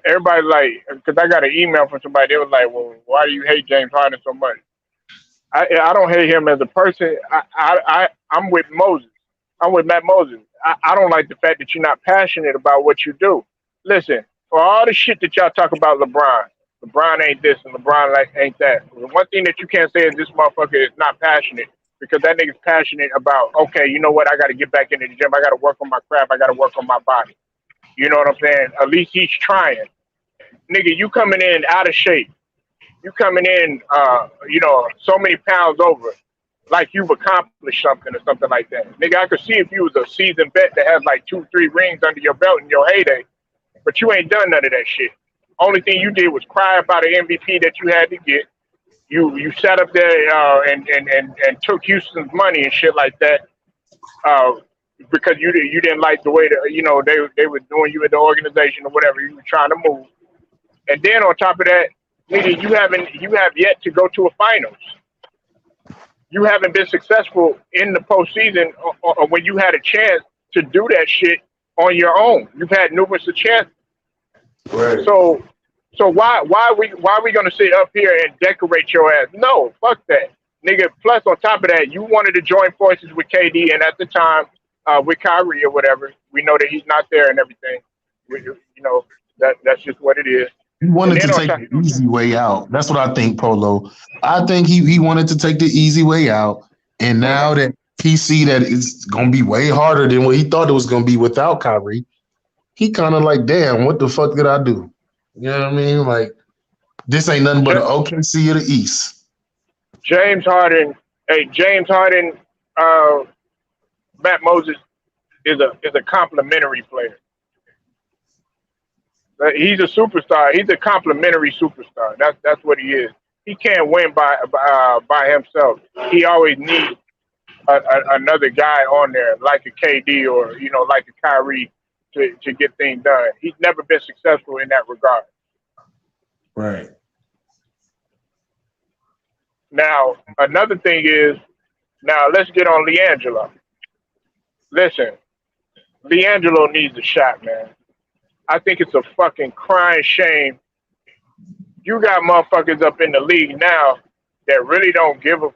everybody like, because I got an email from somebody. They was like, "Well, why do you hate James Harden so much?" I don't hate him as a person. I'm with Moses. I'm with Matt Moses. I don't like the fact that you're not passionate about what you do. Listen, for all the shit that y'all talk about LeBron ain't this and LeBron like ain't that. The one thing that you can't say is this motherfucker is not passionate because that nigga's passionate about, okay, you know what, I got to get back into the gym. I got to work on my craft. I got to work on my body. You know what I'm saying? At least he's trying. Nigga, you coming in out of shape. You coming in, so many pounds over, like you've accomplished something or something like that. Nigga, I could see if you was a seasoned vet that has like 2, 3 rings under your belt in your heyday, but you ain't done none of that shit. Only thing you did was cry about an MVP that you had to get. You sat up there and took Houston's money and shit like that uh, because you didn't like the way that they were doing you in the organization or whatever you were trying to move. And then on top of that, nigga, you have yet to go to a finals. You haven't been successful in the postseason or when you had a chance to do that shit on your own. You've had numerous of chances. Right. So why are we gonna sit up here and decorate your ass? No, fuck that. nigga. Plus, on top of that, you wanted to join forces with KD, and at the time, with Kyrie or whatever, we know that he's not there and everything. You know that's just what it is. He And wanted then to on take top, the easy way out. That's what I think, Polo. I think he wanted to take the easy way out. And mhm. now that he see that it's gonna be way harder than what he thought it was gonna be without Kyrie, he kind of like, damn, what the fuck did I do? You know what I mean? Like, this ain't nothing but an J- OKC of the East. James Harden, hey James Harden, uh, Matt Moses is a complimentary player. He's a superstar. He's a complimentary superstar. That's what he is. He can't win by himself. He always needs another guy on there, like a KD or like a Kyrie, to get things done. He's never been successful in that regard. Right. Now, another thing is, now let's get on Leangelo. Listen, Leangelo needs a shot, man. I think it's a fucking crying shame. You got motherfuckers up in the league now that really don't give a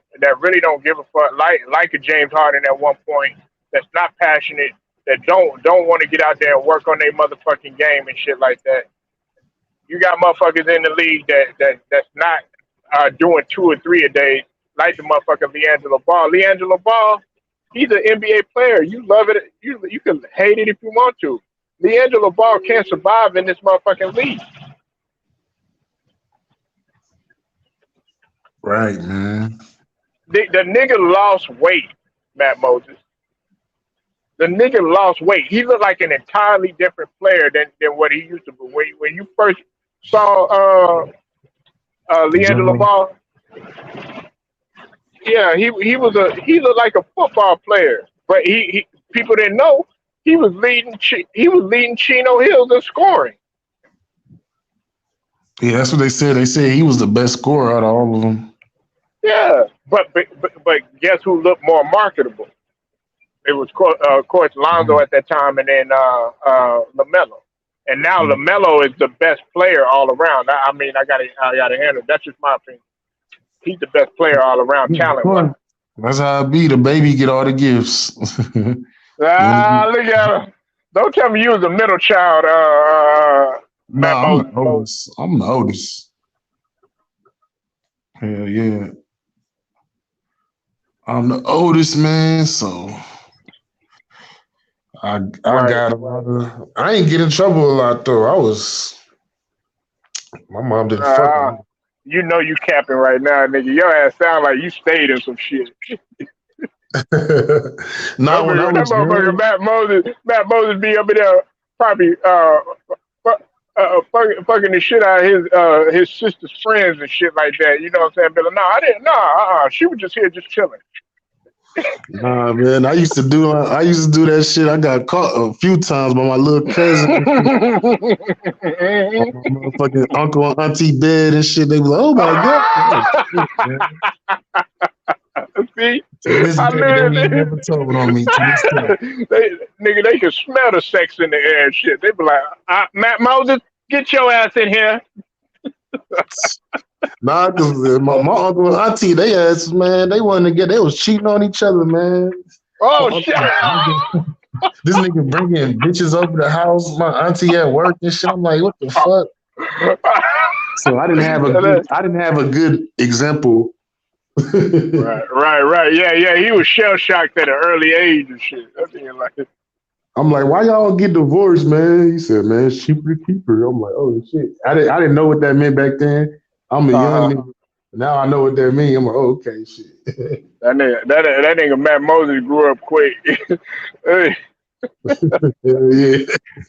fuck, like a James Harden at one point, that's not passionate, that don't want to get out there and work on their motherfucking game and shit like that. You got motherfuckers in the league that's not doing 2 or 3 a day, like the motherfucker Leangelo Ball. Leangelo Ball, he's an NBA player. You love it. You can hate it if you want to. Leangelo Ball can't survive in this motherfucking league. Right, man. The nigga lost weight, Matt Moses. The nigga lost weight. He looked like an entirely different player than what he used to be. When you first saw Leandro John. Ball, yeah, he looked like a football player, but he people didn't know he was leading Chino Hills in scoring. Yeah, that's what they said. They said he was the best scorer out of all of them. Yeah, but guess who looked more marketable? It was of course Lonzo Mhm. at that time, and then Lamelo. And now Lamelo is the best player all around. I mean, I gotta handle it. That's just my opinion. He's the best player all around, Yeah, of talent wise. course. That's how it be. The baby get all the gifts. You wanna be- Look at him. Don't tell me you was a middle child, Matt Nah, I'm the Moses. oldest. I'm the oldest. Hell yeah. I'm the oldest man, so I Right. got a lot of. I ain't get in trouble a lot though. My mom didn't fuck with Uh, me. you know you capping right now, nigga. Your ass sound like you stayed in some shit. Nah, when I That was motherfucker young, Matt Moses be up in there probably fucking the shit out of his sister's friends and shit like that. You know what I'm saying? But no, I didn't. No, she was just here just chilling. nah, man, I used to do that shit. I got caught a few times by my little cousin and shit. On my motherfucking uncle and auntie bed and shit. They be like, "Oh my god!" Oh, shit, man. See, To this I day, they live. ain't never told on me. To this day, They can smell the sex in the air and shit. They be like, Matt Moses, get your ass in here. nah, cause my uncle and auntie, they ass man, they wanted to get, they was cheating on each other, man. My Oh shit. uncle, this nigga bringing bitches over the house. My auntie at work and shit. I'm like, what the fuck? So I didn't have a good example. Right. Yeah. He was shell shocked at an early age and shit. That thing like, I'm like, why y'all get divorced, man? He said, man, it's cheaper to keep her. I'm like, oh shit. I didn't know what that meant back then. I'm a young uh-huh. nigga. Now I know what that means. I'm like, oh, okay, shit. That nigga Matt Moses grew up quick. Hey, Hell yeah.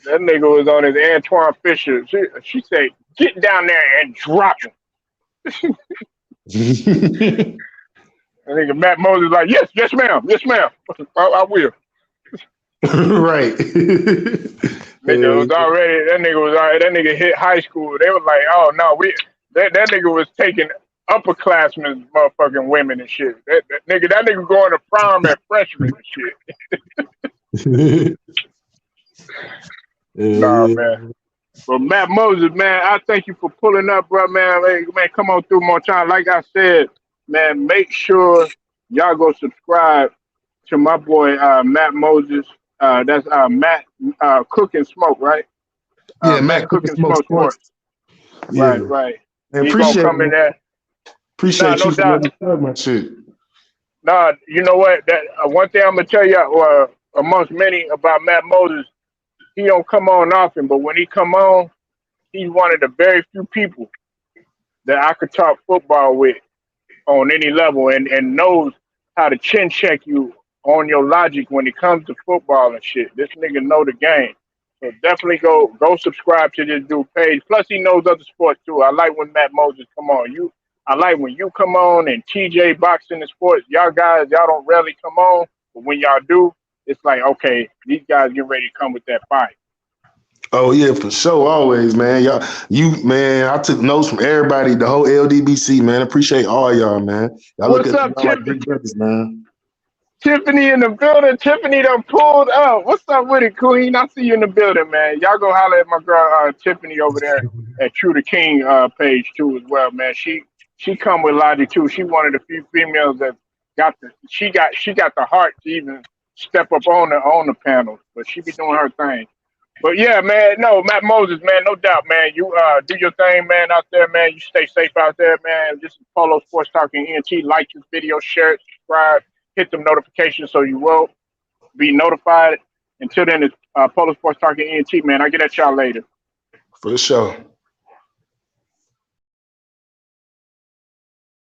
that nigga was on his Antoine Fisher. She said, get down there and drop him. That nigga Matt Moses like, yes, ma'am, I will. Right. Nigga Hell was already that nigga was already that nigga hit high school. They was like, oh no, that nigga was taking upperclassmen motherfucking women and shit. That nigga going to prom at freshman and shit. yeah. Nah, Yeah. man. But Matt Moses, man, I thank you for pulling up, bro, man. Hey, man, come on through more time. Like I said, man, make sure y'all go subscribe to my boy Matt Moses. That's Matt Cook and Smoke, right? Yeah, Matt Matt Cook Cooking and Smoke Smoke Sports. Sports. Yeah. Right, right. And He gonna come in there. Nah, appreciate no you for doubt. letting me plug my shit. Nah, you know what? That one thing I'm gonna tell you, amongst many about Matt Moses, he don't come on often, but when he come on, he's one of the very few people that I could talk football with on any level and knows how to chin check you on your logic when it comes to football and shit. This nigga know the game. So definitely go subscribe to this dude page. Plus he knows other sports too. I like when Matt Moses come on. I like when you come on and TJ boxing and sports. Y'all guys, y'all don't rarely come on, but when y'all do, it's like, okay, these guys get ready to come with that fight. Oh yeah, for sure, always, man. Y'all, man, I took notes from everybody, the whole LDBC, man. Appreciate all y'all, man. Y'all look What's at up, y'all like big brothers, man. Tiffany in the building. Tiffany done pulled up. What's up with it, Queen? I see you in the building, man. Y'all go holler at my girl Tiffany over there at True the King page too as well, man. She come with logic too. She one of the few females that got the heart to even step up on the panel, but she be doing her thing. But yeah, man, no, Matt Moses, man, no doubt, man. You do your thing, man, out there, man. You stay safe out there, man. This is Polo Sports Talking ENT. Like this video, share it, subscribe, hit the notifications so you will be notified. Until then, it's Polo Sports Talking ENT, man. I'll get at y'all later. For sure.